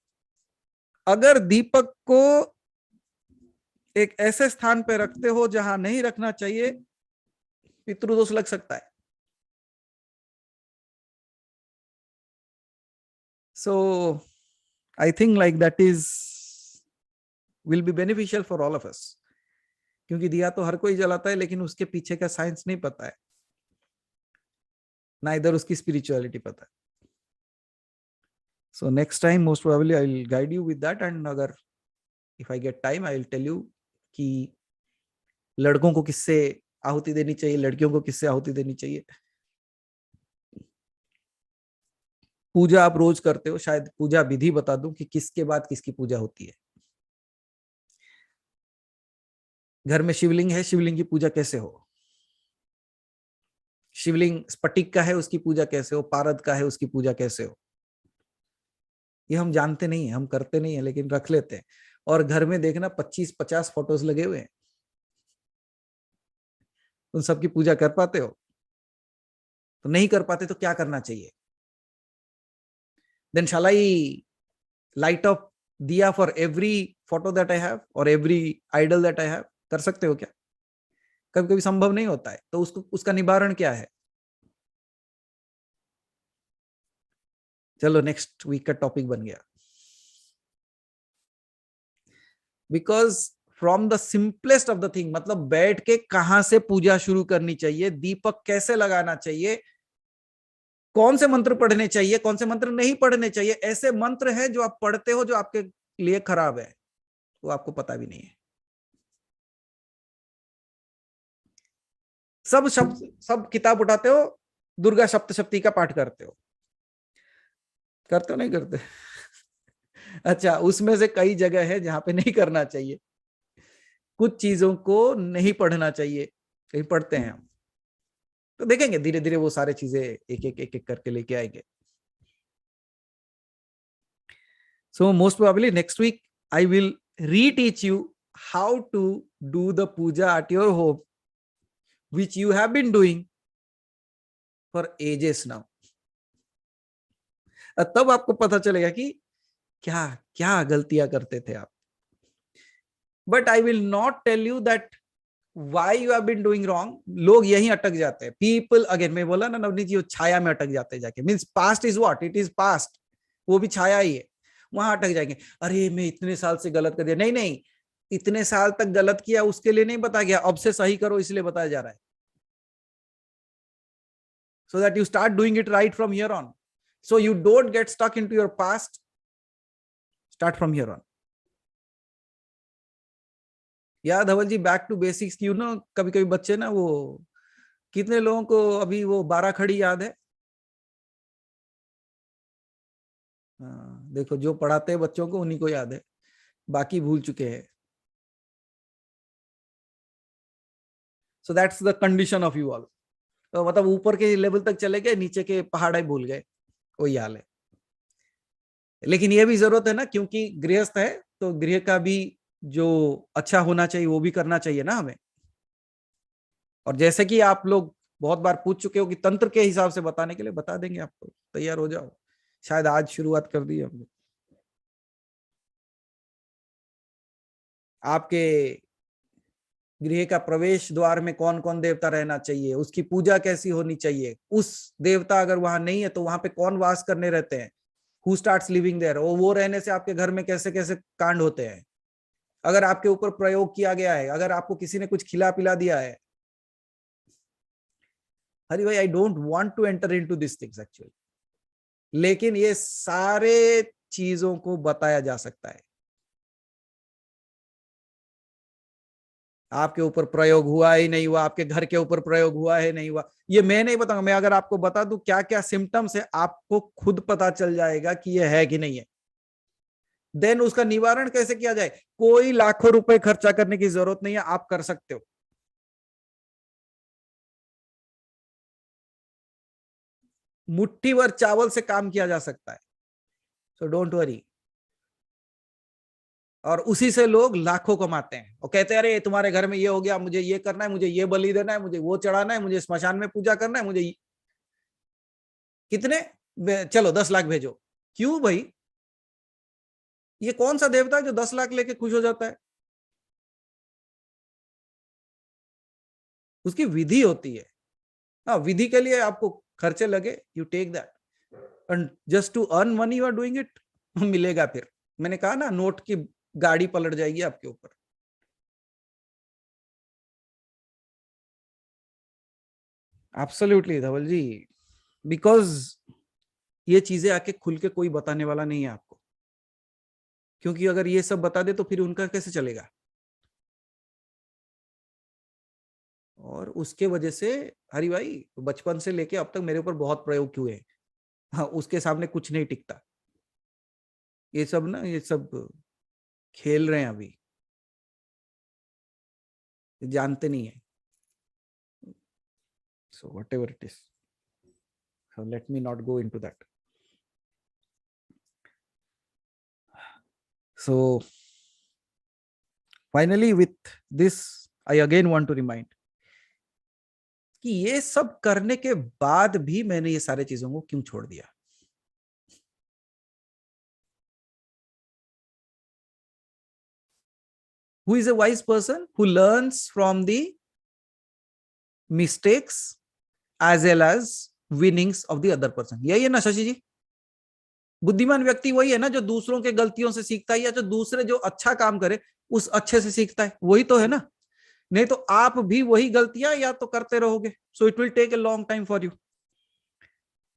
अगर दीपक को एक ऐसे स्थान पे रखते हो जहां नहीं रखना चाहिए, पितृदोष लग सकता है. So I think like that will be beneficial for all of us. क्योंकि दिया तो हर कोई जलाता है, लेकिन उसके पीछे का साइंस नहीं पता है, ना इधर उसकी स्पिरिचुअलिटी पता है. So next time most probably I will guide you with that, and अगर if I get time I will tell you कि लड़कों को किससे आहुति देनी चाहिए, लड़कियों को किससे आहुति देनी चाहिए. पूजा आप रोज करते हो, शायद पूजा विधि बता दूं कि किसके बाद किसकी पूजा होती है. घर में शिवलिंग है, शिवलिंग की पूजा कैसे हो, शिवलिंग स्फटिक का है उसकी पूजा कैसे हो, पारद का है उसकी पूजा कैसे हो, ये हम जानते नहीं है, हम करते नहीं है, लेकिन रख लेते हैं. और घर में देखना 25-50 फोटोज लगे हुए हैं, उन सबकी पूजा कर पाते हो? तो नहीं कर पाते तो क्या करना चाहिए? Then shall I light up diya for every photo that I have or every idol that I have? कर सकते हो क्या? कभी कभी संभव नहीं होता है, तो उसका निवारण क्या है? चलो नेक्स्ट वीक का टॉपिक बन गया. Because from the simplest of the thing, मतलब बैठ के कहां से पूजा शुरू करनी चाहिए, दीपक कैसे लगाना चाहिए, कौन से मंत्र पढ़ने चाहिए, कौन से मंत्र नहीं पढ़ने चाहिए. ऐसे मंत्र हैं जो आप पढ़ते हो जो आपके लिए खराब है, वो आपको पता भी नहीं है. सब शब्द, सब किताब उठाते हो, दुर्गा सप्तशती का पाठ करते हो, नहीं करते? अच्छा, उसमें से कई जगह है जहां पे नहीं करना चाहिए, कुछ चीजों को नहीं पढ़ना चाहिए, कहीं पढ़ते हैं हम. तो देखेंगे धीरे धीरे वो सारे चीजें एक एक करके लेके आएंगे. So most probably next week I will reteach you how to do the puja at your home, which you have been doing for ages now. तब आपको पता चलेगा कि क्या क्या गलतियां करते थे आप. But I will not tell you that why you have been doing wrong. लोग यहीं अटक जाते हैं. पीपल अगेन, मैं बोला ना नवनीत जी, वो छाया में अटक जाते जाके. Means past is what it is, past वो भी छाया ही है, वहां अटक जाएंगे. अरे मैं इतने साल से गलत कर दिया. नहीं नहीं, इतने साल तक गलत किया उसके लिए नहीं बताया गया, अब से सही करो इसलिए बताया जा रहा है. So that you start doing it right from here on. So you don't get stuck into your past. Start from here on. याद धवल जी, बैक टू बेसिक्स. क्यों ना कभी कभी बच्चे ना, वो कितने लोगों को अभी वो 12 खड़ी याद है? देखो, जो पढ़ाते हैं बच्चों को उन्हीं को याद है, बाकी भूल चुके हैं. So that's the condition of you all. तो मतलब ऊपर के लेवल तक चले गए, नीचे के पहाड़ ही भूल गए, वही हाल है. लेकिन ये भी जरूरत है ना, क्योंकि गृहस्थ है तो गृह का भी जो अच्छा होना चाहिए वो भी करना चाहिए ना हमें. और जैसे कि आप लोग बहुत बार पूछ चुके हो कि तंत्र के हिसाब से बताने के लिए, बता देंगे आपको, तैयार हो जाओ. शायद आज शुरुआत कर दी हमने. आपके गृह का प्रवेश द्वार में कौन कौन देवता रहना चाहिए, उसकी पूजा कैसी होनी चाहिए, उस देवता अगर वहां नहीं है तो वहां पे कौन वास करने रहते हैं, हु स्टार्ट्स लिविंग देयर, वो रहने से आपके घर में कैसे कैसे कांड होते हैं। अगर आपके ऊपर प्रयोग किया गया है, अगर आपको किसी ने कुछ खिला पिला दिया है, हरी भाई I don't want to enter into this things actually, लेकिन ये सारे चीजों को बताया जा सकता है। आपके ऊपर प्रयोग हुआ ही नहीं हुआ, आपके घर के ऊपर प्रयोग हुआ है नहीं हुआ, ये मैं नहीं बताऊंगा। मैं अगर आपको बता दूं क्या क्या सिम्टम्स है, आपको खुद पता चल जाएगा कि ये है कि नहीं है। देन उसका निवारण कैसे किया जाए, कोई लाखों रुपए खर्चा करने की जरूरत नहीं है, आप कर सकते हो। मुट्ठी भर चावल से काम किया जा सकता है, सो डोंट वरी। और उसी से लोग लाखों कमाते हैं और कहते हैं अरे तुम्हारे घर में ये हो गया, मुझे ये करना है, मुझे ये बलि देना है, मुझे वो चढ़ाना है, मुझे स्मशान में पूजा करना है, मुझे कितने, चलो 10 लाख भेजो। क्यों भाई, ये कौन सा देवता है जो 10 लाख लेके खुश हो जाता है? उसकी विधि होती है। हाँ, विधि के लिए आपको खर्चे लगे, you take that, and just to earn money you are doing it, मिलेगा फिर। मैंने कहा ना, नोट की गाड़ी पलट जाएगी आपके ऊपर। एब्सोल्युटली धवल जी, बिकॉज ये चीजें आके खुल के कोई बताने वाला नहीं है आपको, क्योंकि अगर ये सब बता दे तो फिर उनका कैसे चलेगा। और उसके वजह से हरी भाई बचपन से लेके अब तक मेरे ऊपर बहुत प्रयोग हुए हैं। हाँ, उसके सामने कुछ नहीं टिकता। ये सब ना, ये सब खेल रहे हैं अभी, जानते नहीं है। So whatever it is, so let me not go into that. So finally with this I again want to remind कि ये सब करने के बाद भी मैंने ये सारे चीजों को क्यों छोड़ दिया। Who is a wise person? Who learns from the mistakes as well as winnings of the other person. यही है ना शशि जी? बुद्धिमान व्यक्ति वही है ना जो दूसरों के गलतियों से सीखता है, या जो दूसरे जो अच्छा काम करे उस अच्छे से सीखता है, वही तो है ना। नहीं तो आप भी वही गलतियां या तो करते रहोगे, so it will take a long time for you.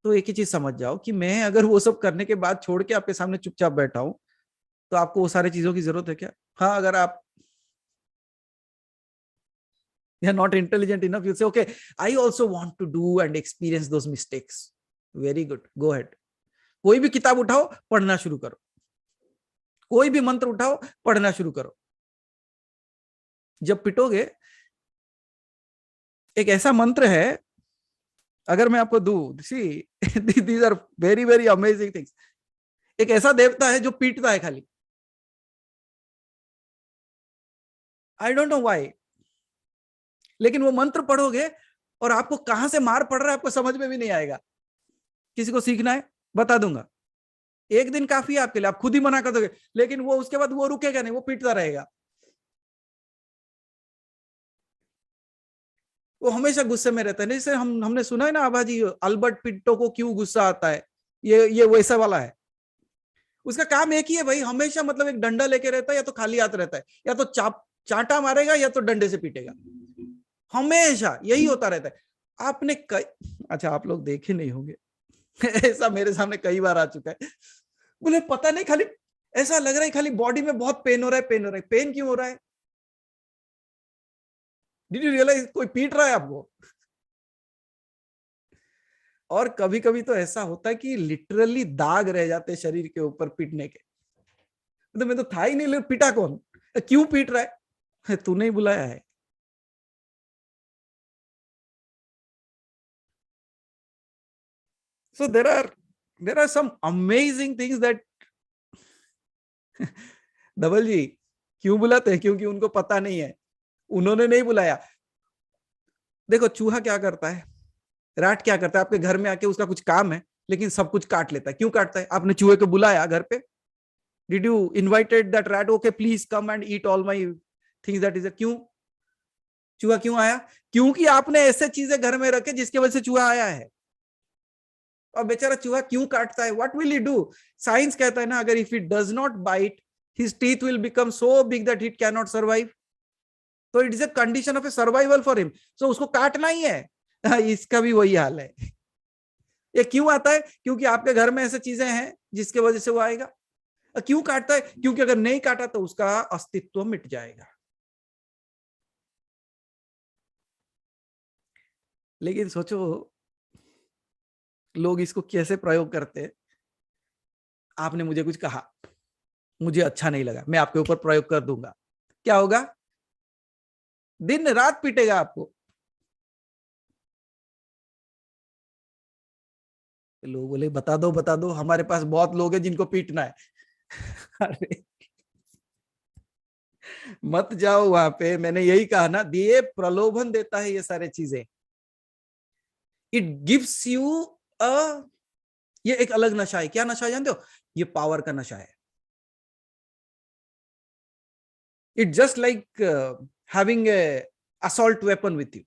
तो एक ही चीज समझ जाओ कि मैं अगर वो सब करने के बाद छोड़ के आपके सामने चुपचाप बैठा हूं, तो आपको वो सारी चीजों की जरूरत है क्या? हाँ, अगर आप you are not intelligent enough, you say okay, I also want to do and experience those mistakes. Very good, go ahead. कोई भी किताब उठाओ, पढ़ना शुरू करो, कोई भी मंत्र उठाओ, पढ़ना शुरू करो। जब पिटोगे, एक ऐसा मंत्र है, अगर मैं आपको दूं, see these are very very amazing things. एक ऐसा देवता है जो पीटता है खाली, आई डोंट नो व्हाई, लेकिन वो मंत्र पढ़ोगे और आपको कहां से मार पड़ रहा है आपको समझ में भी नहीं आएगा। किसी को सीखना है बता दूंगा, एक दिन काफी है आपके लिए, आप खुद ही मना कर दोगे, लेकिन वो उसके बाद वो रुकेगा नहीं, वो पीटता रहेगा। वो हमेशा गुस्से में रहता है। जैसे हमने सुना है ना आबाजी, अल्बर्ट पिंटो को क्यों गुस्सा आता है, ये वैसा वाला है। उसका काम एक ही है भाई, हमेशा मतलब एक डंडा लेके रहता है, या तो खाली हाथ रहता है, या तो चांटा मारेगा या तो डंडे से पीटेगा, हमेशा यही होता रहता है। आपने अच्छा आप लोग देखे नहीं होंगे ऐसा मेरे सामने कई बार आ चुका है। बोले पता नहीं, खाली ऐसा लग रहा है खाली बॉडी में बहुत पेन हो रहा है, पेन हो रहा है। पेन क्यों हो रहा है? डिड यू रियलाइज कोई पीट रहा है आपको? और कभी कभी तो ऐसा होता है कि लिटरली दाग रह जाते हैं शरीर के ऊपर पीटने के। तो मैं तो था ही नहीं, पीटा कौन, क्यों पीट रहा है? तूने ही बुलाया है। So there are some amazing things that धवल जी क्यों बुलाते हैं? क्योंकि उनको पता नहीं है, उन्होंने नहीं बुलाया। देखो चूहा क्या करता है, राट क्या करता है, आपके घर में आके उसका कुछ काम है लेकिन सब कुछ काट लेता है। क्यों काटता है? आपने चूहे को बुलाया घर पे, did you invited that rat, okay please come and eat all my things that is, क्यों चूहा क्यों आया? क्योंकि आपने ऐसे चीजें घर में रखे जिसकी वजह से चूहा आया है। और बेचारा चूहा क्यों काटता है? What will he do? Science कहता है ना, अगर if it does not bite, his teeth will become so big that it cannot नॉट सर्वाइव. तो it is a condition of a survival for him. So उसको काटना ही है. इसका भी वही हाल है. ये क्यों आता है? क्योंकि आपके घर में ऐसे चीजें हैं जिसके वजह से वो आएगा. क्यों काटता है? क्योंकि अगर नहीं काटा तो उसका अस्तित्व मिट जाएगा. लेकिन सोचो लोग इसको कैसे प्रयोग करते हैं. आपने मुझे कुछ कहा, मुझे अच्छा नहीं लगा, मैं आपके ऊपर प्रयोग कर दूंगा. क्या होगा? दिन रात पीटेगा आपको. लोग बोले बता दो, हमारे पास बहुत लोग हैं जिनको पीटना है. अरे मत जाओ वहां पे. मैंने यही कहा ना, ये प्रलोभन देता है ये सारे चीजें. इट गिव्स यू अ, ये एक अलग नशा है. क्या नशा है जानते हो? ये पावर का नशा है. It just like having a assault weapon with you.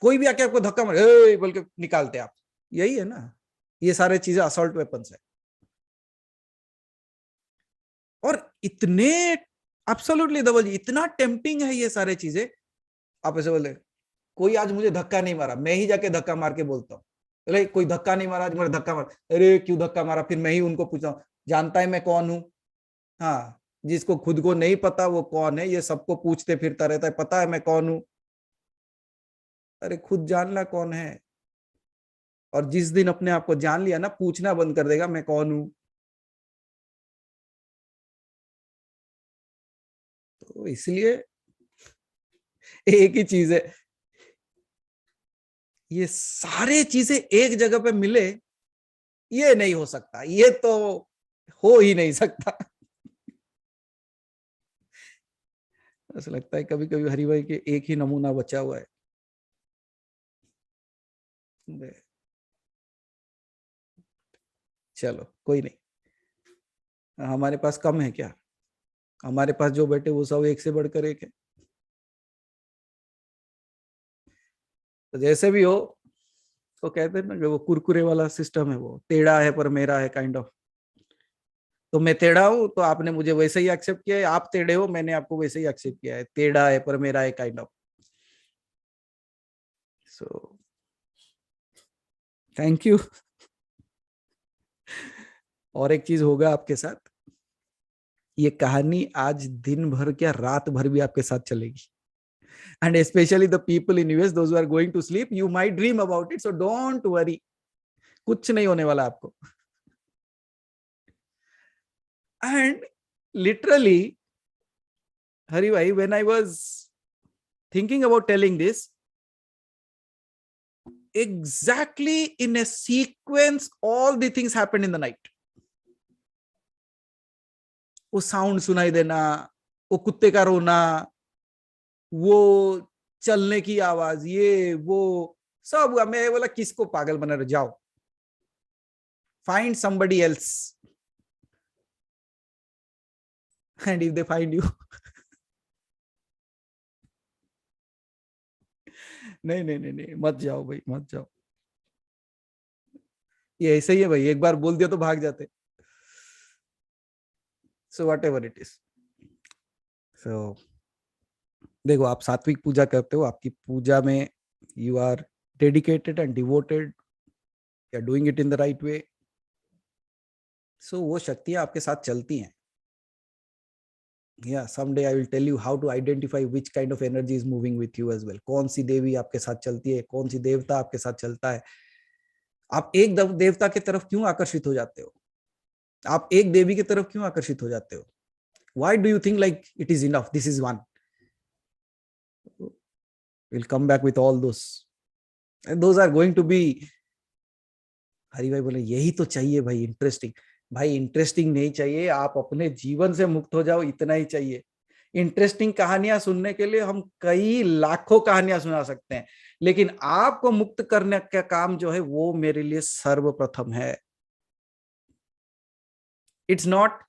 कोई भी आके आपको धक्का मारे बोल के निकालते आप. यही है ना, ये सारे चीजें असॉल्ट वेपन्स है. और इतने एब्सोल्युटली धवल जी, इतना टेम्पटिंग है ये सारे चीजें. आप ऐसे बोले कोई आज मुझे धक्का नहीं मारा, मैं ही जाके धक्का मार के बोलता हूँ. अरे कोई धक्का नहीं मारा, आज मेरा धक्का मार. अरे क्यों धक्का मारा? फिर मैं ही उनको पूछता हूँ, जानता है मैं कौन हूं? हाँ, जिसको खुद को नहीं पता वो कौन है, ये सबको पूछते फिरता रहता है, पता है मैं कौन हूं. अरे खुद जानना कौन है. और जिस दिन अपने आप को जान लिया ना, पूछना बंद कर देगा मैं कौन हूं. तो इसलिए एक ही चीज है, ये सारे चीजें एक जगह पे मिले, ये नहीं हो सकता. ये तो हो ही नहीं सकता. ऐसा लगता है कभी कभी हरि भाई के एक ही नमूना बचा हुआ है. चलो कोई नहीं, हमारे पास कम है क्या? हमारे पास जो बैठे वो सब एक से बढ़कर एक है. तो जैसे भी हो, तो कहते हैं ना कि वो कुरकुरे वाला सिस्टम है, वो टेढ़ा है पर मेरा है काइंड ऑफ. तो मैं टेढ़ा हूं तो आपने मुझे वैसे ही एक्सेप्ट किया है, आप टेढ़े हो मैंने आपको वैसे ही एक्सेप्ट किया है. टेढ़ा है पर मेरा है kind of. So thank you. और एक चीज होगा आपके साथ, ये कहानी आज दिन भर क्या रात भर भी आपके साथ चलेगी. And especially the people in US, those who are going to sleep, you might dream about it, so don't worry. कुछ नहीं होने वाला आपको. And literally, Hari bhai, when I was thinking about telling this, exactly in a sequence, all the things happened in the night. वो sound सुनाई देना, वो कुत्ते का रोना, वो चलने की आवाज, ये वो सब हुआ. मैं बोला किसको पागल बना रहे, जाओ find somebody else. And if they find you, नहीं नहीं नहीं नहीं, मत जाओ भाई, मत जाओ. ये ऐसे ही है भाई, एक बार बोल दिया तो भाग जाते. So whatever it is. So देखो, आप सात्विक पूजा करते हो, आपकी पूजा में you are dedicated and devoted, you are doing it in the right way. So वो शक्तियां आपके साथ चलती हैं. Yeah, someday I will tell you how to identify which kind of energy is moving with you as well. कौन सी देवी आपके साथ चलती है, कौन सी देवता आपके साथ चलता है. आप एक देवता की तरफ क्यों आकर्षित हो जाते हो? आप एक देवी की तरफ क्यों आकर्षित हो जाते हो? Why do you think like it is enough? This is one. We'll come back with all those. And those are going to be. Hari भाई बोले यही तो चाहिए भाई, इंटरेस्टिंग. भाई इंटरेस्टिंग नहीं चाहिए, आप अपने जीवन से मुक्त हो जाओ, इतना ही चाहिए. इंटरेस्टिंग कहानियां सुनने के लिए हम कई लाखों कहानियां सुना सकते हैं, लेकिन आपको मुक्त करने का काम जो है वो मेरे लिए सर्वप्रथम है. It's not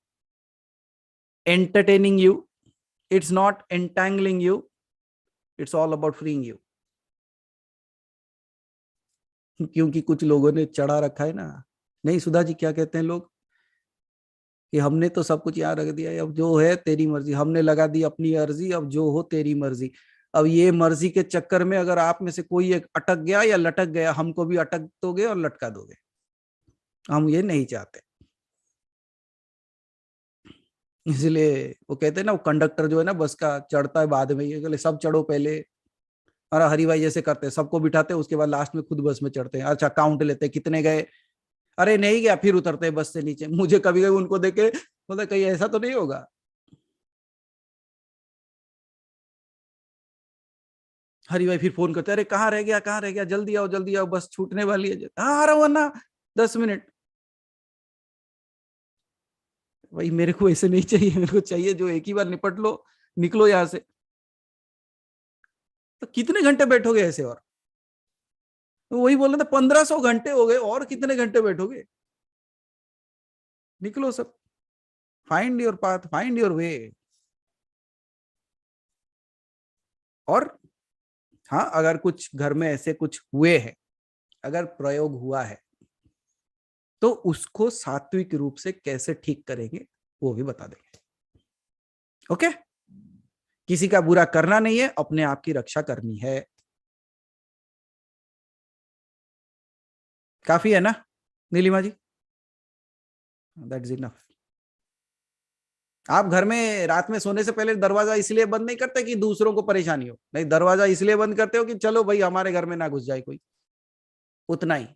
entertaining you, it's not entangling you, it's all about freeing you. क्योंकि कुछ लोगों ने चढ़ा रखा है ना। नहीं सुधा जी, क्या कहते हैं लोग कि हमने तो सब कुछ यहाँ रख दिया, अब जो है तेरी मर्जी, हमने लगा दी अपनी अर्जी, अब जो हो तेरी मर्जी। अब ये मर्जी के चक्कर में अगर आप में से कोई एक अटक गया या लटक गया, हमको भी अटक दोगे और लटका दोगे। हम ये नहीं चाहते। इसलिए वो कहते हैं ना, वो कंडक्टर जो है ना बस का, चढ़ता है बाद में, ये सब चढ़ो पहले। अरे हरी भाई जैसे करते हैं, सबको बिठाते हैं, उसके बाद लास्ट में खुद बस में चढ़ते हैं। अच्छा काउंट लेते हैं कितने गए, अरे नहीं गया, फिर उतरते हैं बस से नीचे। मुझे कभी कभी उनको देखे मतलब कहीं ऐसा तो नहीं होगा। हरी भाई फिर फोन करते, अरे कहाँ रह गया, कहाँ रह गया, जल्दी आओ बस छूटने वाली है। हाँ आ रहा हूँ ना, 10 मिनट। भाई मेरे को ऐसे नहीं चाहिए, मेरे को चाहिए जो एक ही बार निपट लो, निकलो यहाँ से। तो कितने घंटे बैठोगे ऐसे? और तो वही बोल रहे थे, 1500 घंटे हो गए, और कितने घंटे बैठोगे? निकलो सब, find your path, find your way. और हाँ, अगर कुछ घर में ऐसे कुछ हुए हैं, अगर प्रयोग हुआ है, तो उसको सात्विक रूप से कैसे ठीक करेंगे वो भी बता देंगे। ओके, किसी का बुरा करना नहीं है, अपने आप की रक्षा करनी है। काफी है ना Nilima ji? That is enough. आप घर में रात में सोने से पहले दरवाजा इसलिए बंद नहीं करते कि दूसरों को परेशानी हो, नहीं, दरवाजा इसलिए बंद करते हो कि चलो भाई हमारे घर में ना घुस जाए कोई, उतना ही।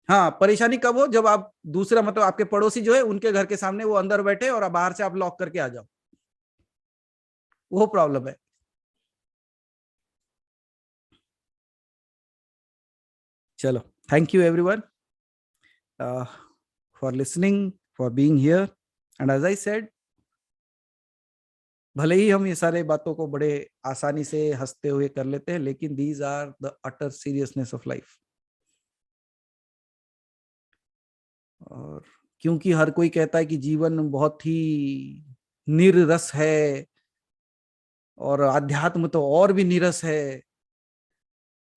हाँ, परेशानी कब हो, जब आप दूसरा मतलब आपके पड़ोसी जो है उनके घर के सामने वो अंदर बैठे और बाहर से आप लॉक करके आ जाओ, वो प्रॉब्लम है। चलो, thank you everyone for listening, for being here. And as I said, भले ही हम ये सारे बातों को बड़े आसानी से हंसते हुए कर लेते हैं, लेकिन these are the utter seriousness of life. और क्योंकि हर कोई कहता है कि जीवन बहुत ही निररस है और आध्यात्म तो और भी नीरस है,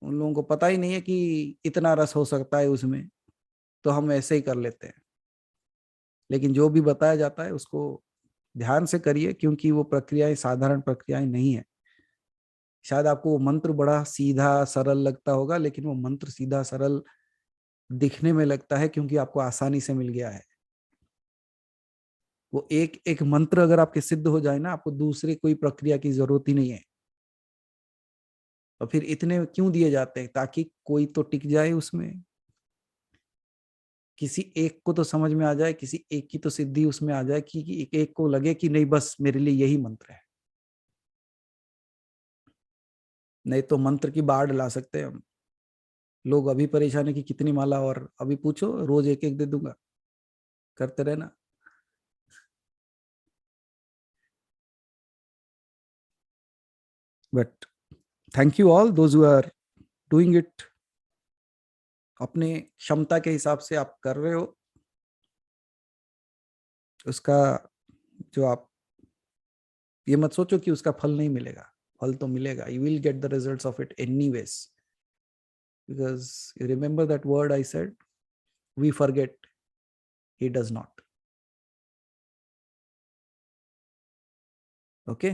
उन लोगों को पता ही नहीं है कि इतना रस हो सकता है उसमें, तो हम ऐसे ही कर लेते हैं। लेकिन जो भी बताया जाता है उसको ध्यान से करिए, क्योंकि वो प्रक्रियाएं साधारण प्रक्रियाएं नहीं है। शायद आपको वो मंत्र बड़ा सीधा सरल लगता होगा, लेकिन वो मंत्र सीधा सरल दिखने में लगता है क्योंकि आपको आसानी से मिल गया है। वो एक एक मंत्र अगर आपके सिद्ध हो जाए ना, आपको दूसरी कोई प्रक्रिया की जरूरत ही नहीं है। और फिर इतने क्यों दिए जाते हैं? ताकि कोई तो टिक जाए उसमें, किसी एक को तो समझ में आ जाए, किसी एक की तो सिद्धि उसमें आ जाए कि एक को लगे कि नहीं बस मेरे लिए यही मंत्र है। नहीं तो मंत्र की बाढ़ ला सकते हैं हम। लोग अभी परेशान है कि कितनी माला, और अभी पूछो रोज एक एक दे दूंगा, करते रहना। But thank you all those who are doing it. अपने क्षमता के हिसाब से आप कर रहे हो, उसका जो आप ये मत सोचो कि उसका फल नहीं मिलेगा, फल तो मिलेगा। You will get the results of it anyways, because you remember that word I said, we forget, he does not. Okay,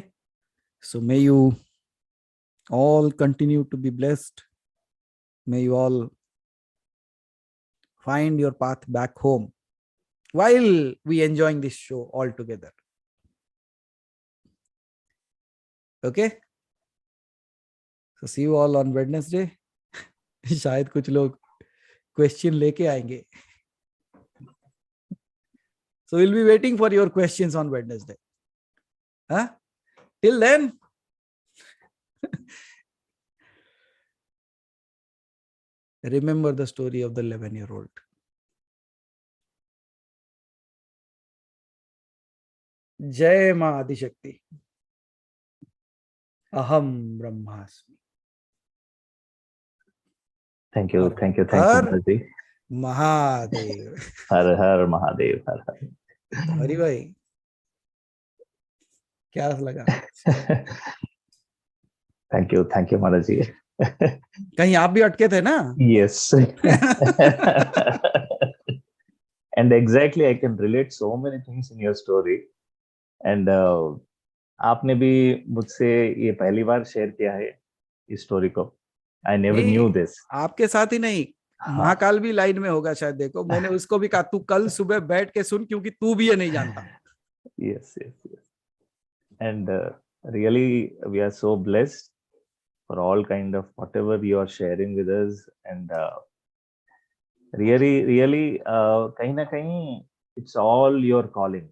so may you all continue to be blessed, may you all find your path back home while we enjoying this show all together. Okay, so see you all on Wednesday. शायद कुछ लोग question लेके आएंगे, so we'll be waiting for your questions on Wednesday. Huh? Till then, remember the story of the 11-year-old. जय मां आदिशक्ति, अहम ब्रह्मास्मि। Thank you, her thank you, her Mataji. Mahadev. Har Har Mahadev, Har Har. हरी भाई क्या लगा? Thank you, Mataji. कहीं आप भी अटके थे ना? Yes. And exactly, I can relate so many things in your story. And आपने भी मुझसे ये पहली बार शेयर किया है इस स्टोरी को. I never नहीं, knew this. आपके साथ ही नहीं, हाँ. महाकाल भी लाइन में होगा शायद. देखो, मैंने उसको भी कहा तू कल सुबह बैठ के सुन, क्योंकि तू भी ये नहीं जानता. Yes, yes, yes. And really, we are so blessed for all kind of whatever you are sharing with us. And really, कहीं ना कहीं it's all your calling.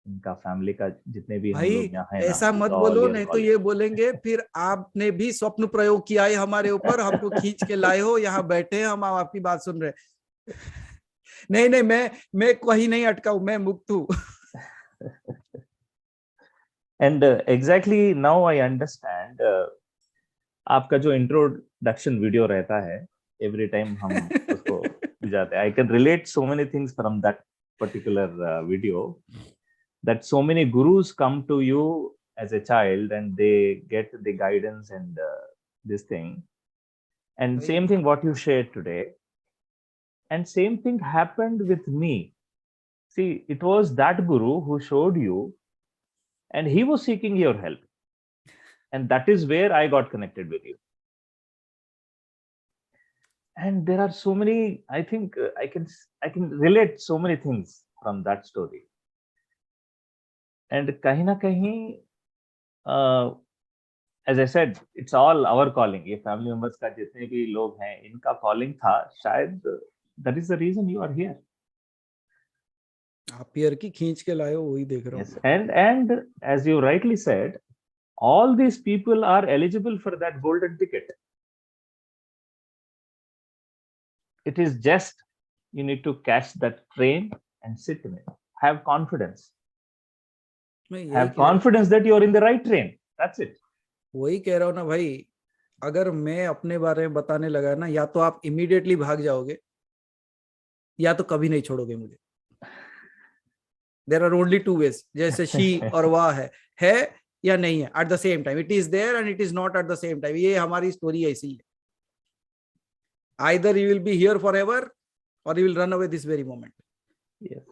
इनका फैमिली का जितने भी हम भाई लोग यहाँ हैं ना, ऐसा मत it's all बोलो, your नहीं तो calling. ये बोलेंगे फिर आपने भी स्वप्न प्रयोग किया है हमारे ऊपर, हमको खींच के लाए हो, यहाँ बैठे हैं हम आपकी बात सुन रहे. नहीं नहीं, मैं कहीं नहीं अटका हूं, मैं मुक्त हूँ. And exactly now I understand. आपका जो इंट्रोडक्शन वीडियो रहता है, एवरी टाइम हम उसको जाते हैं. I can relate so many things from that particular video. That so many gurus come to you as a child and they get the guidance and this thing. And same thing what you shared today. And same thing happened with me. See, it was that guru who showed you, and he was seeking your help. And that is where I got connected with you. And there are so many, I think I can relate so many things from that story. And kahin na kahin, as I said, it's all our calling. ये family members का जितने भी लोग हैं, इनका calling था, शायद that is the reason you are here. आप यार की खींच के लाए हो, वही देख रहा Yes, हूँ. and as you rightly said, all these people are eligible for that golden ticket. It is just you need to catch that train and sit in it. Have confidence. Have confidence that you are in the right train. That's it. वही कह रहा हूँ ना भाई, अगर मैं अपने बारे में बताने लगा ना, या तो आप इमीडिएटली भाग जाओगे या तो कभी नहीं छोड़ोगे मुझे. There are only two ways, जैसे शी और वाह है या नहीं है. At the same time it is there and it is not at the same time. ये हमारी स्टोरी ऐसी है. Either you will be here forever or you will run away this very moment. Yes.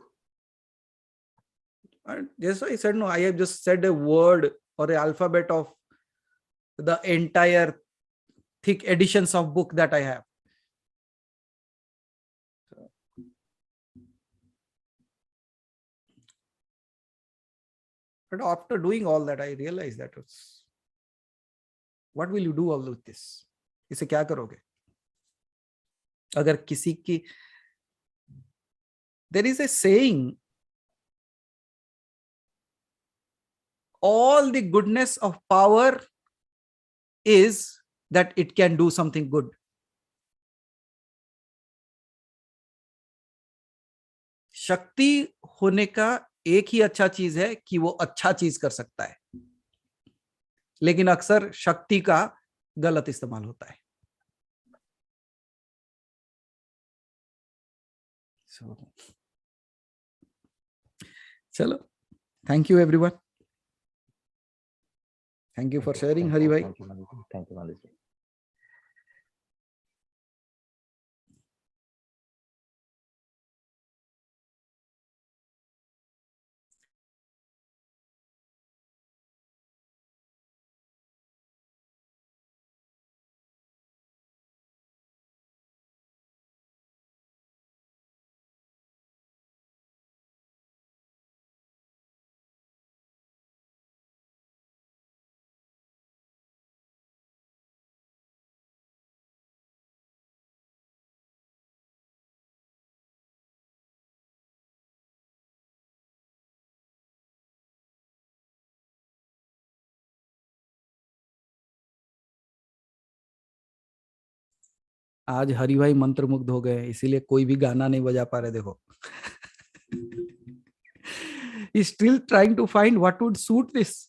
And yes, I said no. I have just said a word or an alphabet of the entire thick editions of book that I have. But after doing all that, I realized that what will you do all with this? इसे क्या करोगे? अगर किसी की, there is a saying, all the goodness of power is that it can do something good. शक्ति होने का एक ही अच्छा चीज है कि वो अच्छा चीज कर सकता है, लेकिन अक्सर शक्ति का गलत इस्तेमाल होता है. चलो, thank you everyone. Thank you for sharing, Hari bhai. Thank you, Manash. आज हरि भाई मंत्रमुग्ध हो गए, इसीलिए कोई भी गाना नहीं बजा पा रहे. देखो, he's still trying to find what would suit this.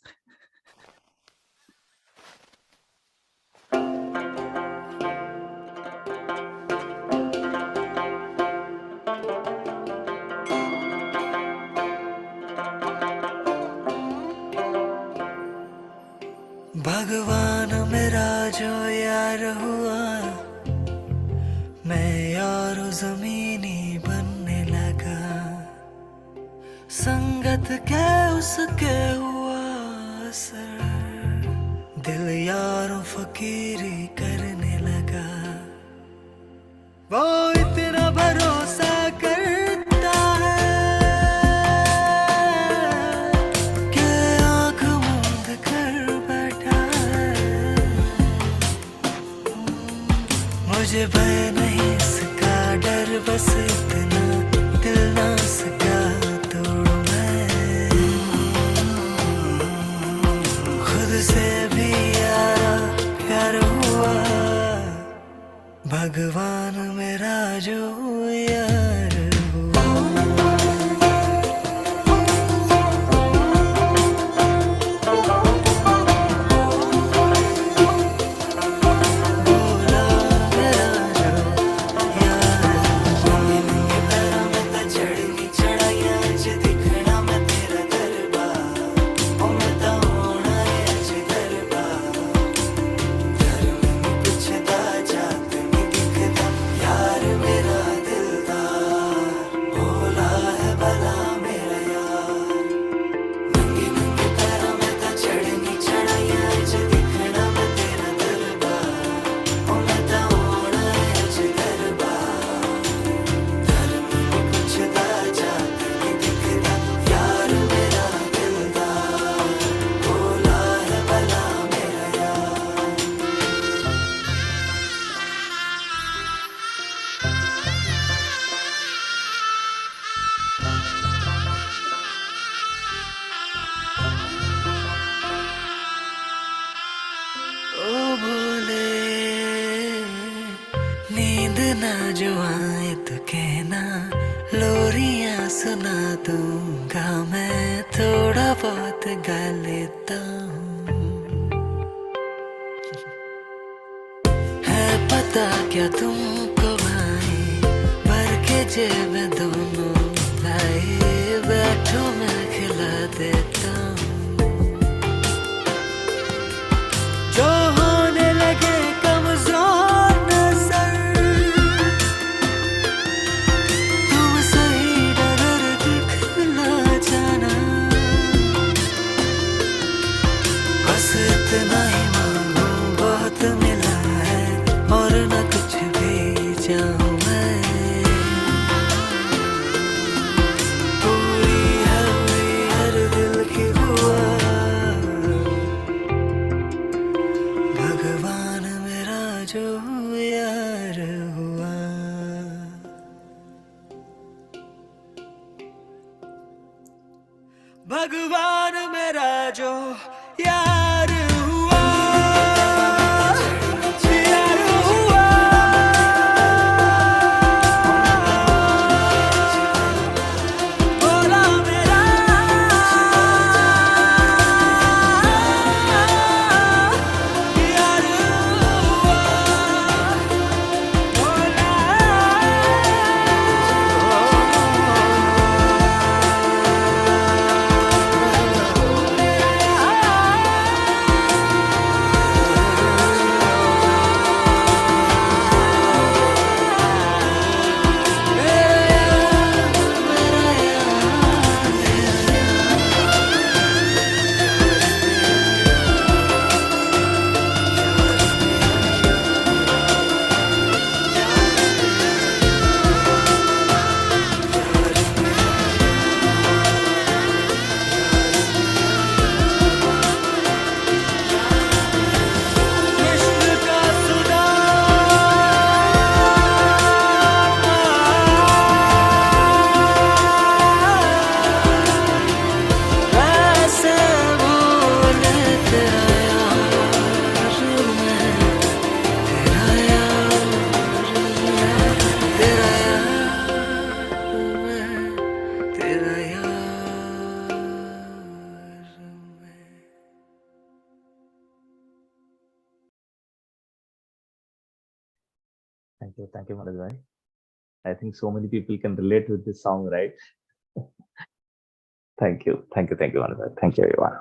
भगवान मेरा जो या प्यार हुआ, मैं और जमीनी बनने लगा, संगत के उसके हुआ असर, दिल यारों फकीरी करने लगा। वो इतना भरोसा करता है कि आँख मूंद कर बैठा है, मुझे भय नहीं इसका, डर बस इतना, दिल ना सका तोड़ मैं, खुद से भी यारा प्यार हुआ, भगवान मेरा जो यार हुआ। बोला मेरा जो यार हुआ। नंगे पैरों में तो चढ़नी चढ़ाइयां, अज दिखना मैं तेरा दरबार, ओ मैं तो होना है अज दरबार, घर में नहीं पुछदा जात नहीं दिखदा, यार मेरा दिलदार, भोला है भला मेरा यार। नंगे नंगे पैरों में तो चढ़नी चढ़ाइयां, अज दिखना मैं तेरा दरबार, ओ मैं तो होना है अज दरबार, घर में नहीं पुछदा जात नहीं दिखदा, यार मेरा दिलदार, भोला है भला मेरा यार। ओ भोले, नींद ना जो आए तो कहना, लोरियां सुना दूंगा मैं, थोड़ा बहुत गा लेता हूँ, है पता क्या तुमको भाई, भर के जेब दोनों भाई, बैठो मैं खिला देता हूँ, जो होने लगे कमजोर नजर, तुम सही डगर दिखला जाना, बस इतना ही मांगू बहुत मिला है, और न कुछ भी चाहूं मैं, पूरी है हुई हर दिल की दुआ, भगवान मेरा जो यार हुआ। भगवान मेरा जो यार हुआ, यार हुआ, भोला मेरा यार हुआ, भोला। मिश्र का सुना वैसे बोले तेरा यार मैं, तेरा यार मैं, तेरा यार मैं, तेरा यार मैं। Thank you, Manash bhai. I think so many people can relate with this song, right? Thank you, Manash bhai. Thank you, everyone.